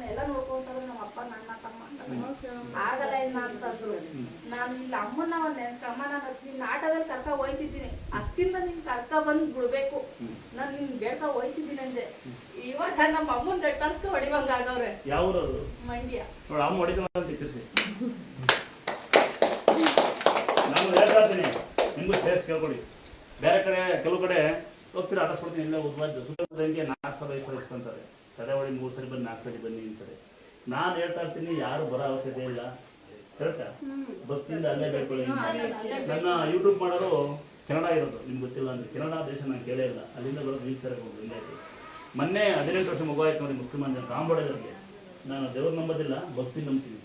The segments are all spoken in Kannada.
ಎಲ್ಲ ನೋಡ್ಕೊಂತಾರೆ ನಮ್ಮ ಅಪ್ಪ ನನ್ನ ತಮ್ಮ ಆಗಲ್ಲ ಇಲ್ಲ ಅಂತಂದ್ರು. ನಾನು ಇಲ್ಲಿ ಅಮ್ಮನ ನೆನ್ಸ್ಕಮ್ಮ ನಾನು ನಿನ್ನ ಆಟದಲ್ಲಿ ಕರ್ಕ ಹೋಯ್ತಿದ್ದೀನಿ, ಅತ್ತಿಂದ ನಿನ್ ಕರ್ಕ ಬಂದ್ ಬಿಡ್ಬೇಕು, ನಾನು ನಿನ್ ಬೇಡ್ಕ ಹೋಯ್ತಿದ್ದೀನಿ ಅಂದೆ. ಇವಾಗ ನಮ್ಮ ಅಮ್ಮನ್ ದಟ್ಟರ್ಸ್ಕ ಹೊಡಿವಂಗ ಆಗವ್ರೆ. ಯಾವ ಮಂಡ್ಯ ಅಮ್ಮ ಹೊಡಿತ ನಾನು ಹೇಳ್ತಾ ಇದ್ದೀನಿ, ನಿಮ್ಗೂ ಸೇರಿಸಿ ಕೇಳ್ಕೊಡಿ. ಬೇರೆ ಕಡೆ ಕೆಲವು ಕಡೆ ಹೋಗ್ತೀರಾ ಆಟ ಕೊಡ್ತೀನಿ, ಇಲ್ಲ ಉದ್ವಾದ್ದು ಸುತ್ತಮುತ್ತಲಿಗೆ 4,000 5,000 ಇಸ್ಕೊಂತಾರೆ. ತಡೆ ಹೊಡಿ 3 ಸರಿ ಬನ್ನಿ 4 ಸರಿ ಬನ್ನಿ ಅಂತಾರೆ. ನಾನು ಹೇಳ್ತಾ ಇರ್ತೀನಿ, ಯಾರು ಬರೋ ಅವಶ್ಯಕತೆ ಇಲ್ಲ, ಕರೆಕ್ಟಾ? ಬಸ್ತಿಂದ ಅಲ್ಲೇ ಬೇಡ್ಕೊಳ್ಳಿ. ನನ್ನ ಯೂಟ್ಯೂಬ್ ಮಾಡೋರು ಕೆನಡಾ ಇರೋದು, ನಿಮ್ಗೆ ಗೊತ್ತಿಲ್ಲ ಅಂದ್ರೆ ಕೆನಡಾ ದೇಶ ನಾನು ಕೇಳೇ ಇಲ್ಲ, ಅಲ್ಲಿಂದ ಬರೋದು ವೀಕ್ ಸರಿ ಹೋಗಿ ಹಿಂಗಾಯ್ತು. ಮೊನ್ನೆ 18 ವರ್ಷ ಮಗು ಆಯ್ತು ನೋಡಿ, ಮುಸ್ಲಿಮಾನ್ ಜನ ಕಾಂಬೋಡೋದವ್ರಿಗೆ. ನಾನು ದೇವ್ರು ನಂಬೋದಿಲ್ಲ, ಭಕ್ತಿ ನಂಬ್ತೀನಿ.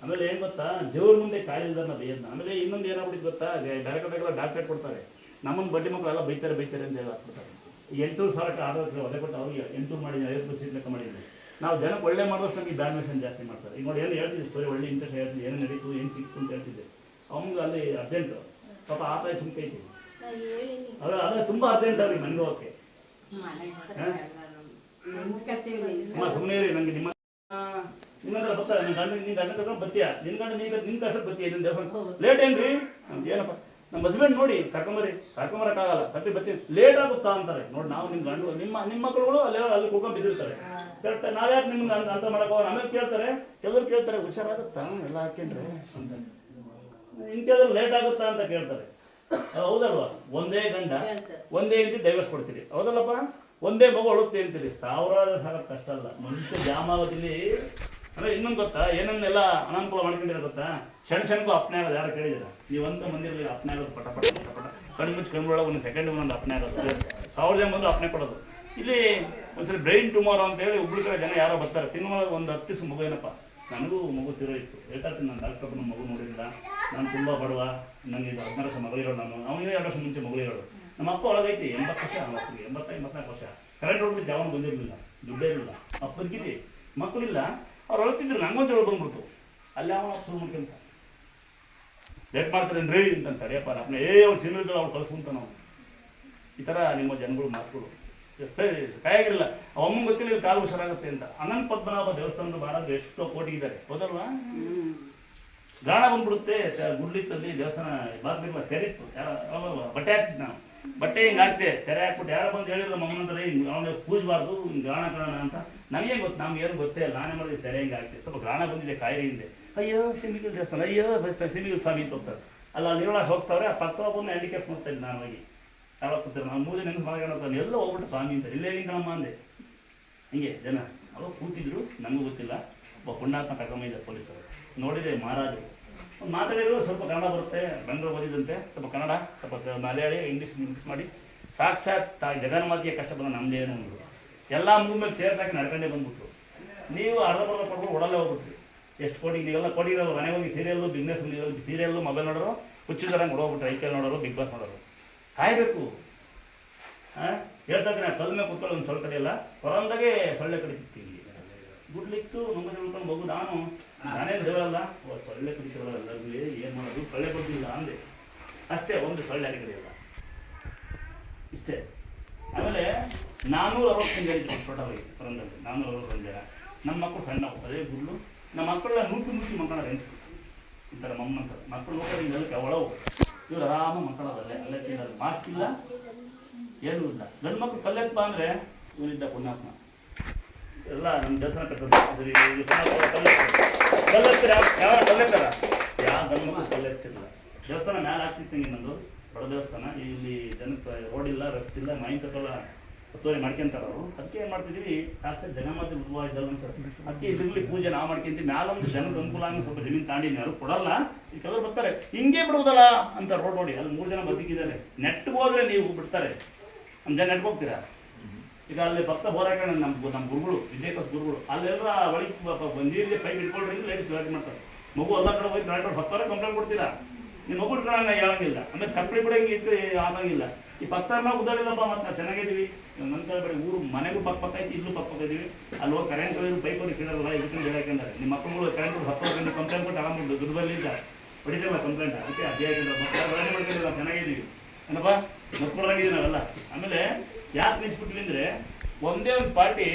ಆಮೇಲೆ ಏನು ಗೊತ್ತಾ, ದೇವ್ರ ಮುಂದೆ ಕಾಯಿಲ್ದಾರನ್ನ ಬೈಯೋದ್ನ. ಆಮೇಲೆ ಇನ್ನೊಂದು ಏನಾಗ್ಬಿಟ್ಟು ಗೊತ್ತಾ, ಬೇರೆ ಕಡೆಗೆಲ್ಲ ಡಾಕ್ಟರೇಟ್ ಕೊಡ್ತಾರೆ, ನಮ್ಮನ್ನು ಬಡ್ಡಿ ಮಕ್ಕಳೆಲ್ಲ ಬೈತಾರೆ ಅಂತ ಹೇಳಿ ಹಾಕ್ಬಿಡ್ತಾರೆ. ಈ 8,000 ಆಟೋಕ್ಕೆ ಒದೆ ಕೊಟ್ಟು ಅವ್ರಿಗೆ 800 ಮಾಡಿದ್ದೀನಿ, 50 ಸೀಟ್ ಲೆಕ್ಕ ಮಾಡಿದ್ದೀನಿ. ನಾವು ಜನಕ್ಕೆ ಒಳ್ಳೆ ಮಾಡೋಷ್ಟು ನಮಗೆ ಬ್ಯಾಡ್ಮಿಷನ್ ಜಾಸ್ತಿ ಮಾಡ್ತಾರೆ. ಈಗ ನೋಡಿ ಏನು ಹೇಳ್ತಿದ್ದೆ ಸ್ಟೋರಿ, ಒಳ್ಳೆ ಇಂಟ್ರೆಸ್ಟ್ ಹೇಳ್ತಿದ್ದೆ, ಏನು ನಡೀತು ಏನು ಸಿಕ್ತು ಅಂತ ಹೇಳ್ತಿದ್ದೆ. ಅವ್ನಿಗೆ ಅಲ್ಲಿ ಅರ್ಜೆಂಟು, ಪಾಪ ಆತ ಸುಮ್ಕೈತಿ, ಅದೇ ತುಂಬ ಅರ್ಜೆಂಟ್ ಅವ್ರಿಗೆ ಮನೆಗೆ ಹೋಗಕ್ಕೆ. ಸುಮ್ಮನೆ ಇರಿ, ನನಗೆ ನಿಮ್ಮತ್ರ ಬರ್ತಾರೆ, ನಿನ್ನ ಗಂಡ ತಗೊಂಡು ಬರ್ತೀಯ, ನಿನ್ನ ಗಂಡ ನಿನ್ನ ಕಷ್ಟಕ್ಕೆ ಬರ್ತೀಯ, ನಿನ್ನ ದೇವಸ್ಥಾನ ಲೇಟ್ ಏನ್ರಿ ಏನಪ್ಪ, ನಮ್ಮ ಹಸ್ಬೆಂಡ್ ನೋಡಿ ಕರ್ಕೊಂಬರಕ್ಕಾಗಲ್ಲ, ಕಟ್ಟಿ ಬರ್ತೀನಿ, ಲೇಟ್ ಆಗುತ್ತಾ ಅಂತಾರೆ. ನೋಡಿ ನಾವು ನಿಮ್ಮ ಗಂಡು ನಿಮ್ಮ ಮಕ್ಕಳುಗಳು ಅಲ್ಲಿ ಕೂತ್ಕೊಂಡು ಬಿದ್ದಿರ್ತಾರೆ. ಕರೆಕ್ಟ್, ನಾವ್ಯಾಕೆ ನಿಮ್ಗೆ ಅಂತ ಮಾಡಕ್ ಹೋಗೋಣ? ಆಮೇಲೆ ಕೇಳ್ತಾರೆ, ಕೆಲವರು ಕೇಳ್ತಾರೆ, ಹುಷಾರಾಗುತ್ತಾ ಎಲ್ಲ ಹಾಕೇನ್ರಿ ಅಂತ, ಇನ್ ಕೆಲವರು ಲೇಟ್ ಆಗುತ್ತಾ ಅಂತ ಕೇಳ್ತಾರೆ. ಹೌದಲ್ವಾ? ಒಂದೇ ಗಂಡ ಒಂದೇ ಹೆಂಡತಿ ಡೈವರ್ಸ್ ಕೊಡ್ತೀರಿ, ಹೌದಲ್ಲಪ್ಪ? ಒಂದೇ ಮಗು ಅಳುತ್ತೆ ಅಂತೀರಿ, ಸಾವಿರಾರು ಸಾಗೋದು ಕಷ್ಟ ಅಲ್ಲ. ಮುಂಚೆ ಜಾಮಾವತಿಲಿ ಅಂದ್ರೆ ಇನ್ನೊಂದು ಗೊತ್ತಾ, ಏನನ್ನೆಲ್ಲ ಅನಾನುಕೂಲ ಮಾಡ್ಕೊಂಡಿರೋ ಗೊತ್ತಾ, ಕ್ಷಣಕ್ಕೂ ಅಪ್ನೆ ಆಗೋದು. ಯಾರು ಕೇಳಿದಿರ? ನೀವು ಒಂದು ಮಂದಿರಲ್ಲಿ ಅಪ್ನೆ ಆಗೋದು, ಪಟ ಕಣ್ಣು ಮುಚ್ಚಿ ಕಣ್ಗಳೊಳಗೆ ಒಂದು ಸೆಕೆಂಡ್ ಒಂದು ಅಪ್ನೆ ಆಗೋದು, 1000 ಜನ ಬಂದು ಅಪ್ನೆ ಕೊಡೋದು. ಇಲ್ಲಿ ಒಂದ್ಸರಿ ಬ್ರೈನ್ ಟ್ಯೂಮರ್ ಅಂತ ಹೇಳಿ ಹುಬ್ಳಿ ಕಡೆ ಜನ ಯಾರೋ ಬರ್ತಾರೆ, ತಿನ್ನೋದು ಒಂದು 10 ದಿವಸ ಮಗು. ಏನಪ್ಪ, ನನಗೂ ಮಗು ತಿರೋಯಿತ್ತು, ಹೇಳ್ತಾ ಇರ್ತೀನಿ, ನಾನು ಡಾಕ್ಟರ್ ನಮ್ಮ ಮಗು ನೋಡಿಲ್ಲ, ನಾನು ತುಂಬ ಬಡವ, ನನಗೆ 16 ವರ್ಷ ಮಗಳಿರೋದು, ನಾನು ಅವನಿಗೆ 2 ವರ್ಷ ಮುಂಚೆ ಮಗಳಿರೋದು. ನಮ್ಮ ಅಪ್ಪ ಒಳಗೈತಿ 80 ವರ್ಷ, ನಮ್ಮ ಅಪ್ಪಗೆ 84 ವರ್ಷ, ಕರೆಂಟ್ ಹೊಡ್ಬಿಟ್ಟು ಯಾವನು ಬಂದಿರಲಿಲ್ಲ, ದುಡ್ಡೇ ಇರಲಿಲ್ಲ, ಅಪ್ಪ ಬದುಕಿದ್ವಿ, ಮಕ್ಕಳಿಲ್ಲ, ಅವ್ರು ಅಳ್ತಿದ್ರು, ನಂಗೊಂದು ಹೇಳಿ ಬಂದ್ಬಿಡ್ತು. ಅಲ್ಲಿ ಅವನ ಶುರು ಮಾಡ್ಕೊಂತ ಲೇಟ್ ಮಾಡ್ತಾರೇನ್ರಿ ಅಂತ ತಡೆಯಪ್ಪ, ಅಪ್ಪನೇ ಅವ್ರು ಸಿನಿಮಾ ಅವ್ರು ಕಳಿಸ್ಕೊಂತ ನಾವು. ಈ ಥರ ನಿಮ್ಮ ಜನಗಳು ಮಾತುಗಳು ಕಾಯಾಗಿರಲಿಲ್ಲ. ಅಮ್ಮಂಗೆ ಗೊತ್ತಿಲ್ಲ ಕಾಲು ಹುಷಾರಾಗುತ್ತೆ ಅಂತ. ಅನಂತ ಪದ್ಮನಾಭ ದೇವಸ್ಥಾನದ ಮಹಾರಾಜ ಎಷ್ಟೋ ಕೋಟಿ ಇದ್ದಾರೆ, ಹೌದಲ್ವಾ? ಗಾಣ ಬಂದ್ಬಿಡುತ್ತೆ, ಗುಡ್ಲಿತ್ತಲ್ಲಿ ದೇವಸ್ಥಾನ ಬಾಗಿಲಿಲ್ಲ, ತೆರೀತು, ಬಟ್ಟೆ ಹಾಕ್ತಿದ್ದು ನಾವು, ಬಟ್ಟೆ ಹಿಂಗೆ ಹಾಕ್ತೆ, ತೆರೆ ಹಾಕ್ಬಿಟ್ಟು ಯಾರೋ ಬಂದು ಹೇಳಿದ್ರು ಮಮ್ಮನಂದ್ರೆ ಹಿಂಗೆ ಅವನಿಗೆ ಪೂಜಬಾರ್ದು, ಹಿಂಗೆ ಗಾಣ ಕಾಣ ಅಂತ. ನಮಗೆ ಗೊತ್ತು, ನಮ್ಗೆ ಏನು ಗೊತ್ತೇ ಇಲ್ಲ, ನಾನೇ ಮಾಡಿದ್ರೆ ತೆರೆ ಹಿಂಗೆ ಹಾಕ್ತೆ. ಸ್ವಲ್ಪ ಗಾಣ ಬಂದಿದೆ ಕಾಯಿಲೆ ಹಿಂದೆ, ಅಯ್ಯೋ ಸಿಮಿಗಿಲ್ ದೇವಸ್ಥಾನ, ಅಯ್ಯೋ ಸಿಮಿಗಿಲ್ ಸ್ವಾಮಿ ಅಂತ ಹೋಗ್ತಾರೆ. ಅಲ್ಲ ನೀರೊಳಗೆ ಹೋಗ್ತಾವ್ರೆ, ಆ ಪಕ್ಕ ಒಬ್ಬನ ಹ್ಯಾಂಡಿಕ್ಯಾಪ್ ಮಾಡ್ತಾ ಇದ್ದೆ ನಾನು ಹೋಗಿ. ಯಾವಾಗ ಕೂತಾರೆ, ನಾವು 3 ದಿನ ಮಾಡ್ಕೊಂಡು ಎಲ್ಲ ಹೋಗ್ಬಿಟ್ಟು ಸ್ವಾಮಿ ಅಂತ, ಇಲ್ಲೇ ಕಣಮ್ಮ ಅಂದೆ. ಹಿಂಗೆ ಜನ ಅವಾಗ ಕೂತಿದ್ರು, ನನಗೂ ಗೊತ್ತಿಲ್ಲ. ಒಬ್ಬ ಪುಣ್ಯಾತ್ಮ ಕರ್ಕೊಂಬಂದಿದ್ದೆ ಪೊಲೀಸರು, ನೋಡಿದೆ ಮಹಾರಾಜರು ಒಂದು ಮಾತಾಡಿದ್ರು, ಸ್ವಲ್ಪ ಕನ್ನಡ ಬರುತ್ತೆ, ಬೆಂಗಳೂರು ಓದಿದಂತೆ, ಸ್ವಲ್ಪ ಕನ್ನಡ, ಸ್ವಲ್ಪ ಮಲಯಾಳಿ, ಇಂಗ್ಲೀಷ್ ಮಿಕ್ಸ್ ಮಾಡಿ, ಸಾಕ್ಷಾತ್ ಜಗನ್ಮಾತಿಯ ಕಷ್ಟ ಬಂದ ನಮ್ದೇನು ಅಂದರು. ಎಲ್ಲ ಮುಗಿದ್ಮೇಲೆ ಸೇರ್ತಾಕೆ ನಡ್ಕೊಂಡೇ ಬಂದ್ಬಿಟ್ರು. ನೀವು ಅರ್ಧ ಕೊಡ್ಬೋದು, ಒಡಲ್ಲೇ ಹೋಗ್ಬಿಟ್ರಿ. ಎಷ್ಟು ಕೋಟಿ, ನೀವೆಲ್ಲ ಕೋಟಿಗಳು ಮನೆಗೆ ಹೋಗಿ ಸೀರಿಯಲ್ಲು, ಬಿಸ್ನೆಸ್ ಸೀರಿಯಲ್ಲು, ಮೊಬೈಲ್ ನೋಡೋರು, ಹುಚ್ಚಿದಾರಂಗೆ ಹೊಡೋಗ್ಬಿಟ್ರೆ, ಐ.ಪಿ.ಎಲ್ ನೋಡೋರು, ಬಿಗ್ ಬಾಸ್ ನೋಡೋರು. ಕಾಯಬೇಕು. ಹೇಳ್ತಾ ಇದ್ದೀನಿ, ಕಲ್ ಮೇಲೆ ಕೂತ್ಕೊಳ್ಳೋ ಒಂದು ಸೊಳ್ಳೆ ಕಡಿಯಲ್ಲ, ಹೊರಂದಾಗೆ ಸೊಳ್ಳೆ ಕಡಿತಿರ್ತೀವಿ. ಗುಡ್ಲಿತ್ತು ನಮ್ಮನೆ ಉಳ್ಕೊಂಡು ಮಗು, ನಾನೇ ದೇವರಲ್ಲ, ಸೊಳ್ಳೆ ಕಡಿತೀವಲ್ಲ ಎಲ್ಲರಿಗೂ, ಏನು ಮಾಡೋದು, ಸೊಳ್ಳೆ ಕೊಡ್ತಿಲ್ಲ ಅಂದೆ ಅಷ್ಟೇ. ಒಂದು ಸೊಳ್ಳೆ ಕಡಿಯಲ್ಲ ಇಷ್ಟೇ. ಆಮೇಲೆ 460 ಜನ ಇದ್ರು ಟೋಟಲಾಗಿ ಹೊರಂದಲ್ಲಿ, 460 ಜನ. ನಮ್ಮ ಮಕ್ಕಳು ಸಣ್ಣವು, ಅದೇ ಗುಡ್ಲು. ನಮ್ಮ ಮಕ್ಕಳೆಲ್ಲ ನೂಕಿ ಮಕ್ಕಳ ಎಣಿಸ್ತು ಈ ಥರ ಮಮ್ಮಂತ ಮಕ್ಕಳು ನೋಡ್ತಾರೆ, ಹಿಂಗೆಲ್ಲ ಒಳವು. ಇವ್ರು ಆರಾಮ ಮಕ್ಕಳದಲ್ಲೇ ಅಲ್ಲೇ ತಿನ್ನೋದು, ಮಾಸ್ಕ್ ಇಲ್ಲ, ಏನೂ ಇಲ್ಲ. ಗಂಡು ಮಕ್ಕಳು ಕಲ್ಲೆತ್ತ ಅಂದರೆ ಇವನಿದ್ದ ಪುಣ್ಯಾತ್ಮ ಎಲ್ಲ ನಮ್ಮ ದೇವಸ್ಥಾನ ಕಟ್ಟೋದು. ಕಲ್ಲೆತ್ತರ ಯಾವ ಕಲ್ಲೆತ್ತಾರ, ಯಾವ ಗಂಡು ಮಕ್ಕಳು ಕಲ್ಲೆತ್ತಿರಲ್ಲ. ದೇವಸ್ಥಾನ ಮ್ಯಾಲೆ ಆಗ್ತಿತ್ತು ಇನ್ನೊಂದು ಬಡ ದೇವಸ್ಥಾನ, ಇಲ್ಲಿ ಜನಕ್ಕೆ ರೋಡ್ ಇಲ್ಲ, ರಸ್ತೆ ಇಲ್ಲ, ಮೈ ಕಟ್ಟೋಲ್ಲ, ಒತ್ತುವರಿ ಮಾಡ್ಕೊಂತಾರೆ ಅವರು. ಅದಕ್ಕೆ ಏನು ಮಾಡ್ತಿದ್ದೀವಿ, ಸಾಕ್ಷಾತ್ ಜಗನ್ಮಾತೆ ಉದ್ಭವ ಇದ್ದಲ್ಲ ಸರ್, ಅದಕ್ಕೆ ಇದ್ರಲ್ಲಿ ಪೂಜೆ ನಾವು ಮಾಡ್ಕೊಂತೀವಿ. ಮ್ಯಾಲೊಂದು ಜನಕ್ಕೆ ಅನುಕೂಲ ಆಗಿ ಸ್ವಲ್ಪ ಜಮೀನು ತಾಂಡಿನಿ, ಯಾರು ಕೊಡಲ್ಲ. ಈ ಕೆಲವರು ಬರ್ತಾರೆ, ಹಿಂಗೆ ಬಿಡುವುದಲ್ಲ ಅಂತ ರೋಡ್ ನೋಡಿ, ಅಲ್ಲಿ 3 ಜನ ಬದುಕಿದ್ದಾರೆ. ನೆಟ್ಗೆ ಹೋದ್ರೆ ನೀವು ಬಿಡ್ತಾರೆ, ನಮ್ಮ ಜನ ನೆಟ್ಗೆ ಹೋಗ್ತೀರಾ. ಈಗ ಅಲ್ಲಿ ಭಕ್ತ ಹೋರಾಟ ನಮ್ಮ ಗುರುಗಳು, ವಿಜಯಕೋಸ್ ಗುರುಗಳು, ಅಲ್ಲೆಲ್ಲ ಒಳಗೆ ನೀರಿಗೆ ಪೈಪ್ ಇಟ್ಕೊಂಡ್ರೆ ಲೇಡೀಸ್ ಗಲಾಟೆ ಮಾಡ್ತಾರೆ. ಮಗು ಎಲ್ಲ ಕಡೆ ಹೋಗಿ ಗಲಾಟೆ ಭಕ್ತರೇ ಕಂಪ್ಲೇಂಟ್ ಕೊಡ್ತೀರಾ, ನಿಮ್ಮ ಮಗು ಇಟ್ಕೊಳ್ಳೋಣ ಹೇಳಂಗಿಲ್ಲ. ಆಮೇಲೆ ಚಪ್ಪಲಿ ಬಿಡಂಗೆ ಇಟ್ಟು ಆಗಂಗಿಲ್ಲ. ಈ ಭಕ್ತರನ್ನ ಉದಾಡಿಲ್ಲಪ್ಪ, ಮತ್ತೆ ನಾವು ಚೆನ್ನಾಗಿದ್ದೀವಿ, ನನ್ನ ಕಡೆ ಊರು ಮನೆಗೂ ಪಕ್ಕ ಐತಿ, ಇಲ್ಲೂ ಪಕ್ಕ ಇದ್ದೀವಿ. ಅಲ್ಲಿ ಹೋಗಿ ಕರೆಂಟ್ ಪೈಪ್ ಹೋಗಿ ಕೇಳಲ್ಲ, ಇದಕ್ಕೆ ಹೇಳಾಕೊಂಡಾರೆ. ನಿಮ್ಮ ಮಕ್ಕಳು ಕರೆಂಟ್ 10 ವರ್ಷದಿಂದ ಕಂಪ್ಲೇಂಟ್ ಕೊಟ್ಟು ಆರಾಮಿದ್ದು ದುರ್ಬಲಿಂದ ಹೊಡಿತಿಲ್ಲ ಕಂಪ್ಲೇಂಟ್. ಅದಕ್ಕೆ ಅದೇ ಆಗಿಲ್ಲ, ಮಕ್ಕಳು ಗಲಾಟೆ ಮಾಡ್ಕೊಂಡಿಲ್ಲ, ನಾವು ಚೆನ್ನಾಗಿದ್ದೀವಿ ಏನಪ್ಪ, ಮಕ್ಕಳಾಗಿದ್ದೀವಿ ನಾವೆಲ್ಲ. ಆಮೇಲೆ ಯಾಕೆ ನಿಲ್ಸ್ಬಿಟ್ವಿ ಅಂದರೆ, ಒಂದೇ ಒಂದು ಪಾರ್ಟಿ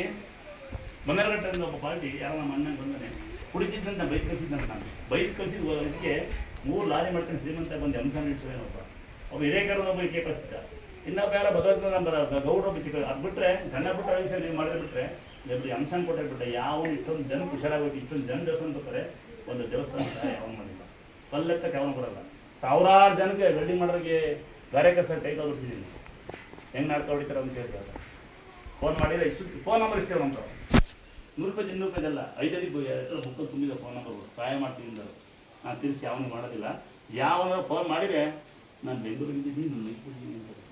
ಬಂಗಾರಘಟ್ಟದಿಂದ ಒಬ್ಬ ಪಾರ್ಟಿ ಯಾರೋ ನಮ್ಮ ಅಣ್ಣಂಗೆ ಬಂದಾನೆ ಕುಡಿತಿದ್ದಂತ ಬೈಕ್ ಕಳಿಸಿದ್ದಂತ ನಾನು ಬೈಕ್ ಕಳಿಸಿದ ಇದಕ್ಕೆ 3 ಲಾರಿ ಮಾಡ್ಕೊಂಡು ಶ್ರೀಮಂತ ಬಂದು ಅಂಶ ನಿಲ್ಸೋನೊಬ್ಬ ಒಬ್ಬ ಹಿರೇಕರದ ಒಬ್ಬ ಇಕ್ಕೆ ಕಳಿಸಿದ್ದ ಇನ್ನೊಬ್ಬ ಯಾರೋ ಭಗವಂತ ನಂಬರ ಗೌಡ್ರ ಬಿಟ್ಟು ಅದು ಬಿಟ್ಟರೆ ಸಣ್ಣ ಪುಟ್ಟ ವಯಸ್ಸಲ್ಲಿ ಮಾಡಿದ್ರೆ ಬಿಟ್ಟರೆ ಎಲ್ಲಿ ಅಂಶನ್ ಕೊಟ್ಟರೆ ಯಾವನು ಇಷ್ಟೊಂದು ಜನ ಹುಷಾರಾಗೋಯ್ತು ಇಷ್ಟೊಂದು ಜನ ದೇವಸ್ಥಾನ ಬರ್ತಾರೆ ಒಂದು ದೇವಸ್ಥಾನ ಸಹ ಯಾವನು ಮಾಡಿಲ್ಲ ಪಲ್ಲಕ್ಕೆ ಯಾವನು ಬರಲ್ಲ ಸಾವಿರಾರು ಜನಕ್ಕೆ ವೆಲ್ಡಿಂಗ್ ಮಾಡೋರಿಗೆ ಗಾರೆ ಕಸ ಕೈ ತೋರಿಸಿದ್ದೀನಿ ಹೆಂಗೆ ನಾಡ್ತಾ ಹೊಡಿತಾರೆ ಅಂತ ಕೇಳ್ತಾರೆ ಫೋನ್ ಮಾಡಿದ್ರೆ ಇಷ್ಟು ಫೋನ್ ನಂಬರ್ ಇಷ್ಟೇ ಅಂತ 100 ರೂಪಾಯಿ 200 ರೂಪಾಯಿದಲ್ಲ 5 ಬುಕ್ಕಲ್ಲಿ ತುಂಬಿದ ಫೋನ್ ನಂಬರ್ಗಳು ಸಹಾಯ ಮಾಡ್ತೀನಿ ಅಂದರು ನಾನು ತಿರ್ಸಿ ಯಾವನು ಮಾಡೋದಿಲ್ಲ ಯಾವನ ಫೋನ್ ಮಾಡಿದರೆ ನಾನು ಬೆಂಗಳೂರಿಗಿದ್ದೀನಿ ನಾನು ಮೈಸೂರಿಗೆ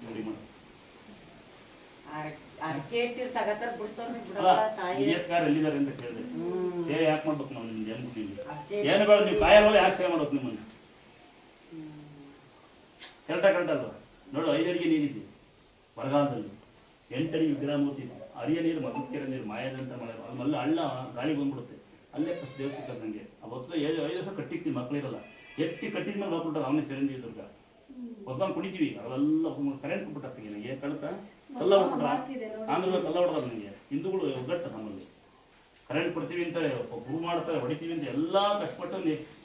ರೆಡಿ ಮಾಡಿ ಎಲ್ಲಿದ್ದಾರೆ ಅಂತ ಕೇಳಿದೆ ಸೇವೆ ಯಾಕೆ ಮಾಡ್ಬೇಕು ನಾವು ನಿಮ್ಗೆ ಏನು ಬೇಡ ನೀವು ಕಾಯಲ್ವಲ್ಲ ಯಾಕೆ ಸೇವೆ ಮಾಡ್ಬೇಕು ನಿಮ್ಮನ್ನು ಕರೆಕ್ಟಲ್ವ ನೋಡು 5 ಅಡಿಗೆ ನೀರಿದೆ ಬರಗಾಲದಲ್ಲಿ 8 ಅಡಿಗೆ ವಿಗ್ರಹ ಮೂರ್ತಿ ಇದೆ ಅರಿಯ ನೀರು ಮಗುಕೆರೆ ನೀರು ಮಾಯದಂತ ಮಳೆ ಅಲ್ಲ ಹಳ್ಳ ಗಾಳಿ ಬಂದ್ಬಿಡುತ್ತೆ ಅಲ್ಲೇ ಫಸ್ಟ್ ದೇವ ಸಿಕ್ಕದು ನನಗೆ ಆ ಹೊತ್ತು 5 ವರ್ಷ ಕಟ್ಟಿರ್ತೀವಿ ಮಕ್ಕಳಿರಲ್ಲ ಎತ್ತಿ ಕಟ್ಟಿದ ಮೇಲೆ ಮಕ್ಕಳು ಅವನೇ ಚಿರಂಜೀವಿ ದುರ್ಗ ಹೊತ್ಕೊಂಡು ಕುಡಿತೀವಿ ಅವೆಲ್ಲ ಕರೆಂಟ್ ಕೊಟ್ಬಿಟ್ಟಾಗ್ತೀವಿ ನನಗೆ ಕಳ್ತ ಕಲ್ಲ ಹೊಡ್ಬಿಟ್ರ ಆಮೇಲೆ ಕಲ್ಲ ಹೊಡೆದ ನನಗೆ ಹಿಂದೂಗಳು ಒಗ್ಗಟ್ಟು ನಮ್ಮಲ್ಲಿ ಕರೆಂಟ್ ಕೊಡ್ತೀವಿ ಅಂತಾರೆ ಗುರು ಮಾಡ್ತಾರೆ ಹೊಡಿತೀವಿ ಅಂತ ಎಲ್ಲ ಕಷ್ಟಪಟ್ಟು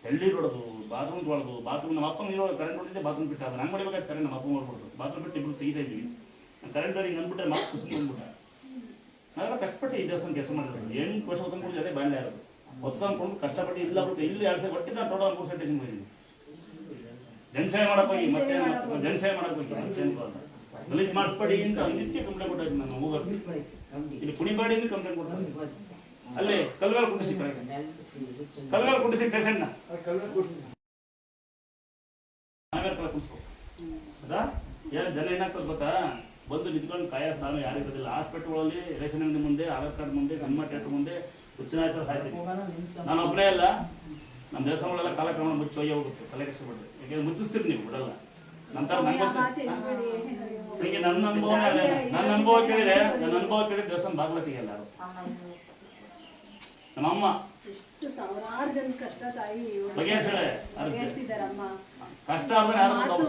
ಎಳ್ನೀರು ಹೊಡೋದು ಬಾತ್ರೂಮ್ ತೊಳೋದು ಬಾತ್ರೂಮ್ ನಮ್ಮ ಅಪ್ಪ ನೀರು ಕರೆಂಟ್ ಹೊಡಿದ್ರೆ ಬಾತ್ರೂಮ್ ಬಿಟ್ಟು ಅದು ನಂಗೆ ಹೊಡಿಬೇಕಾಗ್ತಾರೆ ನಮ್ಮ ಅಪ್ಪ ಮಾಡ್ಬಿಡ್ದು ಬಾತ್ರೂಮ್ ಬಿಟ್ಟು ಇಬ್ಬರು ತೆಗಿತಾ ಇದ್ವಿ ಕರೆಂಟ್ ಅವ್ರಿಗೆ ಅಂದ್ಬಿಟ್ರೆ ಮಾತು ಕುಸಿದು ಬಂದ್ಬಿಟ್ಟ ನಾವೆಲ್ಲ ಕಷ್ಟಪಟ್ಟು ಈ ದೇವಸ್ಥಾನ ಕೆಲಸ ಮಾಡಿದ್ರು 8 ವರ್ಷ ಹೊತ್ಕೊಂಡು ಜೊತೆ ಬಾಂಡೆ ಯಾರು ಹೊತ್ಕೊಂಡು ಕಷ್ಟಪಟ್ಟು ಇಲ್ಲ ಬಿಟ್ಟು ಇಲ್ಲಿ 2 ಸಲ ಒಟ್ಟಿಗೆ ನಾನು ಟೋಟಲ್ 3 ಸಲ ಟೆನ್ಷನ್ ಮಾಡಿದ್ದೀನಿ ಜನಸೇವೆ ಮಾಡಕ್ಕೆ ಹೋಗಿ ಮತ್ತೆ ಜನಸೇವೆ ಮಾಡಕ್ಕೆ ಹೋಗಿ ಗಲೀಜ್ ಮಾಡಿಸ್ಬೇಡಿ ಅಂತ ನಿತ್ಯ ಕಂಪ್ಲೇಂಟ್ ಕೊಟ್ಟಿದ್ದೀನಿ ನಾನು ಹೋಗೋದು ಇಲ್ಲಿ ಕುಣಿಬೇಡಿ ಅಂತ ಕಂಪ್ಲೇಂಟ್ ಕೊಡ್ತಾರೆ ಅಲ್ಲಿ ಕಲ್ಗಾಲ ಕುಂಡಿಸಿ ಪೇಷಂಟ್ನ ಆಮೇಲೆ ಕಲ ಕುಡಿಸ್ಕೊ ಅದಾ ಏನು ಜನ ಏನಾಗ್ತದೆ ಗೊತ್ತಾ ಬಂದು ನಿಂತ್ಕೊಂಡು ಕಾಯಸ್ ನಾನು ಯಾರು ಇರೋದಿಲ್ಲ ಹಾಸ್ಪಿಟಲ್ಗಳಲ್ಲಿ ರೇಷನ್ ಅಂಗಡಿ ಮುಂದೆ ಆಧಾರ್ ಕಾರ್ಡ್ ಮುಂದೆ ಸಿನಿಮಾ ಥಿಯೇಟರ್ ಮುಂದೆ ಹುಚ್ಚನಾಯ್ತು ಸಾಯ್ತೀನಿ ನಾನು ಒಬ್ಬನೇ ಅಲ್ಲ ನಮ್ಮ ದೇವಸ್ಥಾನಗಳೆಲ್ಲ ಕಾಲಕ್ರಮ ಮುಚ್ಚಿ ಒಯ್ಯ ಹೋಗುತ್ತೆ ತಲೆ ಕಷ್ಟಪಟ್ಟು ಯಾಕೆಂದ್ರೆ ಮುಚ್ಚಿಸ್ತೀರಿ ನೀವು ಬಿಡಲ್ಲ ನಂತರ ನಂಗೆ ನನ್ನ ಅನುಭವ ಕೇಳಿದ್ರೆ ದೇವಸ್ಥಾನ ಬಾಗ್ಲ ತೆಗಿಯಲ್ಲ ನಮ್ಮಮ್ಮ ಎಷ್ಟು ಸಾವಿರಾರು ಜನ ಕಷ್ಟ ತಾಯಿ ಬಗೆಹರಿಸಿದಾರಮ್ಮ ಕಷ್ಟ ಅಂದ್ರೆ ಯಾರು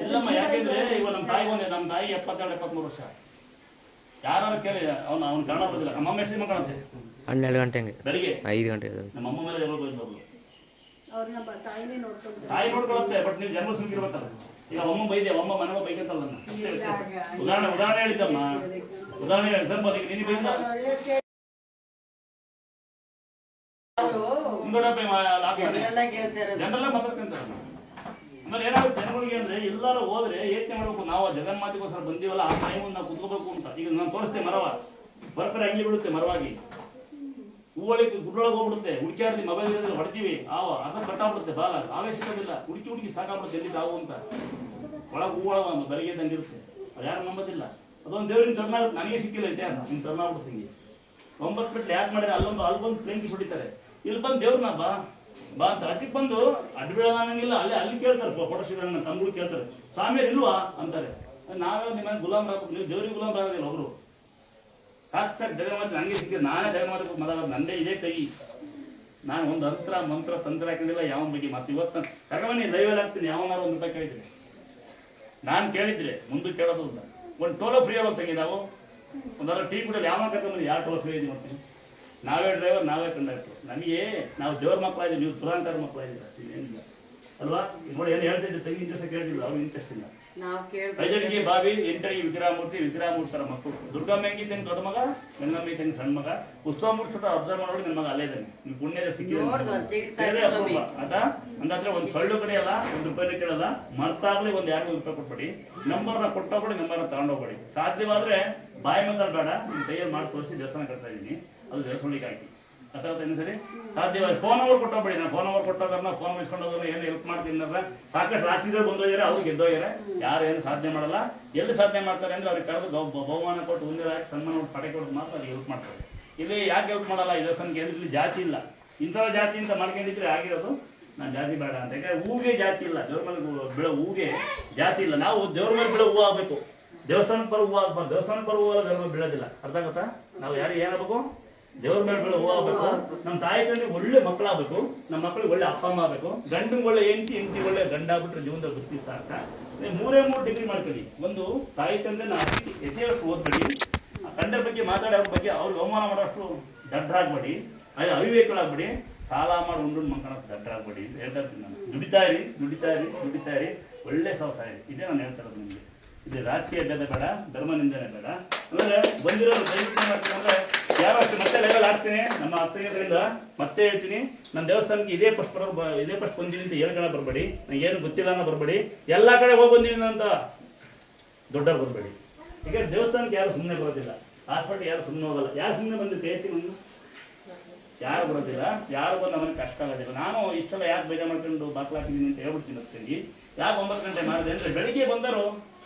ಇಲ್ಲಮ್ಮ ಯಾಕೆಂದ್ರೆ ಇವಾಗ ನಮ್ಮ ತಾಯಿ 72-73 ವರ್ಷ ಯಾರು ಕೇಳಿ ಅವ್ನು ಕನ್ನಡ ಬರೋದಿಲ್ಲ ನಮ್ಮಮ್ಮ ಎಷ್ಟು ಮಕ್ಕಳಂತೆ 12 ಗಂಟೆಗೆ ಬೆಳಿಗ್ಗೆ 5 ಗಂಟೆಗೆ ನಮ್ಮಮ್ಮ ಮೇಲೆ ಯಾವಾಗ ಬೈದ್ರು ತಾಯಿ ನೋಡ್ಕೊಳುತ್ತೆ ಬಟ್ ನೀವು ಜನ್ಮ ಸುಮ್ಗಿರ್ಬೇಕಲ್ಲ ಈಗ ಅಮ್ಮ ಬೈದೆ ಅಮ್ಮ ಮನೆಗೆ ಬೈಕಂತಲ್ಲ ಉದಾಹರಣೆ ಹೇಳಿದ್ದಮ್ಮ ಉದಾಹರಣೆ ಹೇಳಿ ಸ್ವಲ್ಪ ಅದಕ್ಕೆ ನೀನು ಬೈದ ಜನರೆಲ್ಲ ಮಾತಾಡ್ಕೊಂತಾರೆ ಆಮೇಲೆ ಏನಾಗುತ್ತೆ ಜನಗಳಿಗೆ ಅಂದ್ರೆ ಎಲ್ಲರೂ ಹೋದ್ರೆ ಯೋಚನೆ ಮಾಡ್ಬೇಕು ನಾವು ಜಗನ್ಮಾತೆಗೋಸ್ಕರ ಬಂದೀವಲ್ಲ ಆ ಟೈಮ್ ನಾವು ಕುತ್ಕೋಬೇಕು ಅಂತ ಈಗ ನಾನು ತೋರಿಸ್ತೇನೆ ಮರವ ಬರ್ತಾರೆ ಹಂಗೆ ಬಿಡುತ್ತೆ ಮರವಾಗಿ ಹೂವಳಿಗೆ ಗುಡ್ಡೊಳಗೆ ಹೋಗ್ಬಿಡುತ್ತೆ ಹುಡುಕಾಡ್ತೀವಿ ಮೊಬೈಲ್ ಇರೋದ್ರೆ ಹೊಡ್ತೀವಿ ಅದನ್ನ ಕಟ್ಟಾಗ್ಬಿಡುತ್ತೆ ಬಾಲ ಆವೇ ಸಿಗೋದಿಲ್ಲ ಹುಡುಕಿ ಸಾಕಾಗ್ಬಿಡುತ್ತೆ ಎಲ್ಲಿ ತಾವು ಅಂತ ಒಳಗೆ ಹೂವಳ ಬೆಳಗ್ಗೆ ಇರುತ್ತೆ ಅದು ಯಾರು ನಂಬೋದಿಲ್ಲ ಅದೊಂದು ದೇವ್ರಿನ ಕರ್ನ ನನಗೆ ಸಿಕ್ಕಿಲ್ಲ ಇತಿಹಾಸ ನಿಮ್ಗೆ ಕರ್ನ ಆಗ್ಬಿಡುತ್ತೆ ಹಿಂಗೆ 9 ಬಿಟ್ಟು ಯಾಕೆ ಮಾಡಿದ್ರೆ ಅಲ್ಲೊಂದು ಪ್ಲೇಂಕಿ ಹೊಡಿತಾರೆ ಇಲ್ಲಿ ಬಂದು ದೇವ್ರನ್ನ ಬಾ ಅಂತ ಹಸಿಗೆ ಬಂದು ಅಡ್ಬಿಡಂಗಿಲ್ಲ ಅಲ್ಲಿ ಕೇಳ್ತಾರೆ ಫೋಟೋ ಶಿವನ ತಮ್ಗಳು ಕೇಳ್ತಾರೆ ಸ್ವಾಮಿಯರು ಇಲ್ವಾ ಅಂತಾರೆ ನಾವೇ ನಿಮ್ಮ ಗುಲಾಮ್ ರಾಗ ನೀವು ದೇವ್ರಿಗೆ ಗುಲಾಮ್ ರಾಗೋದಿಲ್ಲ ಒಬ್ರು ಸಾಕ್ಷಾತ್ ಜಗನ್ಮಾತೆ ನನಗೆ ಸಿಕ್ಕಿದೆ ನಾನೇ ಜಗನ್ಮಾತೆ ಮಾತಾಡೋದು ನಂದೇ ಇದೇ ಕೈ ನಾನು ಒಂದು ಮಂತ್ರ ತಂತ್ರ ಹಾಕಿದಿಲ್ಲ ಯಾವ ಬಗ್ಗೆ ಮತ್ತೆ ಇವತ್ತು ಕರ್ಕೊಂಬನ್ನಿ ಲೈವಲ್ಲಿ ಹಾಕ್ತೀನಿ ಯಾವನಾರು ₹1 ಕೇಳಿದ್ರೆ ನಾನು ಕೇಳಿದ್ರೆ ಮುಂದೆ ಕೇಳೋದು ಇಲ್ಲ ಒಂದು ಟೋಲೋ ಫ್ರೀ ಆಗೋದು ತಂಗಿ ನಾವು ಒಂದಾರ ಟೀ ಕುಡಿಯೋದು ಯಾವ ಕರ್ಕೊಂಬಂದು ಯಾವ ಟೋಲೋ ಫ್ರೀ ಇದೆ ಮಾಡ್ತೀನಿ ನಾವೇ ಡ್ರೈವರ್ ನಾವೇ ಕಂಡಕ್ಟರ್ ನಮಗೆ ನಾವು ದೇವ್ರ ಮಕ್ಕಳಾಗಿದ್ದೀವಿ ನೀವು ಪುರಾಣಕಾರ ಮಕ್ಕಳಾಗಿದ್ದೀರ ಅಷ್ಟೇ ಏನಿಲ್ಲ ಅಲ್ವಾ ನೋಡಿ ಏನು ಹೇಳ್ತಿದ್ದೆ ತಂಗಿ ಇಂಟ್ರೆಸ್ಟ್ ಕೇಳಿಲ್ಲ ಅವ್ರಿಗೆ ಇಂಟ್ರೆಸ್ಟ್ ಇಲ್ಲ ಐದಡಿಗೆ ಬಾವಿ 8 ಅಡಿಗೆ ವಿಗ್ರಹ ಮಕ್ಕಳು ದುರ್ಗಮ್ಮ ಹೆಂಗಿದ್ದೇನೆ ದೊಡ್ಡ ಮಗ ಗಂಗಮ್ಮ ಇದ್ದೇನೆ ಸಣ್ಣ ಮಗ ಉತ್ಸವ ಮೂರ್ಸತ ಅಬ್ಸರ್ವ್ ಮಾಡೋದು ನನ್ನ ಮಗ ಅಲ್ಲೇ ಇದ್ದಾನೆ ನೀವು ಪುಣ್ಯದ ಸಿಕ್ಕಿದ್ರೆ ಅಪೂರ್ವ ಆತಾ ಹಂಗಾದ್ರೆ ಒಂದು ಸೊಳ್ಳು ಕಡೆಯಲ್ಲ ₹1 ಕೇಳಲ್ಲ ಮರ್ತಾಗ್ಲಿ ಒಂದು ₹200 ಕೊಟ್ಬಿಡಿ ನಂಬರ್ನ ಕೊಟ್ಟೋಗ್ಬಿಡಿ ನಂಬರ್ನ ತಗೊಂಡೋಗ್ಬೇಡಿ ಸಾಧ್ಯವಾದ್ರೆ ಬಾಯಿ ಮಂದಲ್ಲಿ ಬೇಡ ನಿಮ್ಮ ಕೈಯಲ್ಲಿ ಮಾಡಿ ತೋರಿಸಿ ದೇವಸ್ಥಾನ ಕಟ್ತಾ ಇದ್ದೀನಿ ಅದು ದೇವಸ್ಥಾನಕ್ಕೆ ಹಾಕಿ ಅಥವಾ ಸರಿ ಸಾಧ್ಯವಾದ ಫೋನ್ ನಂಬರ್ ಕೊಟ್ಟೋಗ್ಬೇಡಿ ನಾನು ಫೋನ್ ನಂಬರ್ ಕೊಟ್ಟೋಗ್ರ ಫೋನ್ ಇಸ್ಕೊಂಡೋದ್ರೆ ಏನು ಹೆಲ್ಪ್ ಮಾಡ್ತೀನಿ ಅಂದ್ರೆ ಸಾಕಷ್ಟು ರಾಶಿಗಳು ಬಂದೋಗ್ಯಾರೆ ಅವ್ರು ಗೆದ್ದೋಗ್ಯಾರೆ ಯಾರು ಏನು ಸಾಧನೆ ಮಾಡಲ್ಲ ಎಲ್ಲಿ ಸಾಧನೆ ಮಾಡ್ತಾರೆ ಅಂದ್ರೆ ಅವ್ರಿಗೆ ಕರೆದು ಬಹುಮಾನ ಕೊಟ್ಟು ಉಂದಿರ ಹಾಕಿ ಸನ್ಮಾನ ಕೊಟ್ಟು ಪಟಕೆ ಕೊಟ್ಟು ಮಾತ್ರ ಅವ್ರಿಗೆ ಹೆಲ್ಪ್ ಮಾಡ್ತಾರೆ ಇಲ್ಲಿ ಯಾಕೆ ಹೆಲ್ಪ್ ಮಾಡಲ್ಲ ಈ ದೇವಸ್ಥಾನಕ್ಕೆ ಅಂದ್ರೆ ಇಲ್ಲಿ ಜಾತಿ ಇಲ್ಲ ಇಂಥವ ಜಾತಿ ಅಂತ ಮಾಡ್ಕೊಂಡಿದ್ರೆ ಆಗಿರೋದು ನಾನು ಜಾತಿ ಬೇಡ ಅಂತ ಯಾಕಂದ್ರೆ ಹೂಗೆ ಜಾತಿ ಇಲ್ಲ ದೇವ್ರ ಮೇಲೆ ಬೀಳೋ ಹೂಗೆ ಜಾತಿ ಇಲ್ಲ ನಾವು ದೇವ್ರ ಮೇಲೆ ಬೀಳೋ ಹೂವು ಆಗ್ಬೇಕು ದೇವಸ್ಥಾನಕ್ಕೆ ಬರೋ ಹೂವು ಆಗ್ಬಾರ್ದು ದೇವಸ್ಥಾನಕ್ಕೆ ಬರೋ ಹೂವು ದೇವ್ರ ಮೇಲೆ ಬೀಳೋದಿಲ್ಲ ಅರ್ಥ ಆಗುತ್ತಾ ನಾವು ಯಾರಿಗೆ ಏನಾಗಬೇಕು ದೇವ್ರ ಮೇಲೆ ಬೀಳೋ ಹೂವು ಆಗ್ಬೇಕು ನಮ್ಮ ತಾಯಿ ತಂದೆ ಒಳ್ಳೆ ಮಕ್ಕಳಾಗಬೇಕು ನಮ್ಮ ಮಕ್ಕಳಿಗೆ ಒಳ್ಳೆ ಅಪ್ಪ ಅಮ್ಮ ಆಗಬೇಕು ಗಂಡಂಗೆ ಒಳ್ಳೆ ಹೆಂಡತಿ ಒಳ್ಳೆ ಗಂಡ ಆಗ್ಬಿಟ್ರೆ ಜೀವನದ ಬದುಕಿ ಸಾಕ 3 ಡಿಗ್ರಿ ಮಾಡ್ಕೊಳ್ಳಿ ಒಂದು ತಾಯಿ ತಂದೆ ಎಸೆಯಷ್ಟು ಓದ್ಬೇಡಿ ಗಂಡರ ಬಗ್ಗೆ ಮಾತಾಡಿ ಅವ್ರ ಬಗ್ಗೆ ಅವ್ರಿಗೆ ಅವಮಾನ ಮಾಡೋಷ್ಟು ದಡ್ಡರಾಗ್ಬೇಡಿ, ಅವಿವೇಕಗಳಾಗ್ಬೇಡಿ, ಸಾಲ ಮಾಡಿ ಉಂಡು ಮಕ್ಕಳ ದಡ್ಡರಾಗ್ಬೇಡಿ ಅಂತ ಹೇಳ್ತಾ ಇರ್ತೀನಿ ನಾನು. ದುಡಿತಾ ಇರಿ, ಒಳ್ಳೆ ಸಾಹಸ ಇರಿ. ಇದೇ ನಾನು ಹೇಳ್ತಾ ಇರೋದು ನಿಮಗೆ. ಇದು ರಾಜಕೀಯ ಭೇದ ಬೇಡ, ಧರ್ಮ ನಿಂದನೆ ಬೇಡ. ಆಮೇಲೆ ಬಂದಿರೋದು ದಯವಿಟ್ಟು ಮಾಡ್ತೀನಿ ಅಂದ್ರೆ ಯಾರೋ ಅಷ್ಟು ಮತ್ತೆ ಲೆವೆಲ್ ಆಗ್ತೀನಿ. ನಮ್ಮ ಅರ್ಥಗಳಿಂದ ಮತ್ತೆ ಹೇಳ್ತೀನಿ, ನನ್ನ ದೇವಸ್ಥಾನಕ್ಕೆ ಇದೇ ಫಸ್ಟ್ ಬಂದಿನಿ ಅಂತ ಏನು ಜನ ಬರಬೇಡಿ, ನಂಗೆ ಏನು ಗೊತ್ತಿಲ್ಲ ಅನ್ನೋ ಬರಬೇಡಿ. ಎಲ್ಲ ಕಡೆ ಹೋಗಿ ಬಂದಿನಿ ಅಂತ ದೊಡ್ಡವ್ರು ಬರಬೇಡಿ. ಈಗ ದೇವಸ್ಥಾನಕ್ಕೆ ಯಾರು ಸುಮ್ಮನೆ ಬರೋದಿಲ್ಲ, ಹಾಸ್ಪಿಟ್ಲ್ ಯಾರು ಸುಮ್ಮನೆ ಹೋಗಲ್ಲ. ಯಾರು ಸುಮ್ಮನೆ ಬಂದು ಹೇಳ್ತೀನಿ, ಯಾರು ಬರೋದಿಲ್ಲ. ಯಾರು ಬಂದು ನಮಗೆ ಕಷ್ಟ ಆಗೋದಿಲ್ಲ. ನಾನು ಇಷ್ಟೆಲ್ಲ ಯಾಕೆ ಬೇಜಾರು ಮಾಡ್ಕೊಂಡು ಬಾಕ್ಲಾಕಿದ್ದೀನಿ ಅಂತ ಹೇಳ್ಬಿಡ್ತೀನಿ ಅಷ್ಟೇಗಿ. ಯಾಕೆ 9 ಗಂಟೆ ಮಾಡಿದೆ ಅಂದರೆ ಬೆಳಿಗ್ಗೆ ಬಂದರು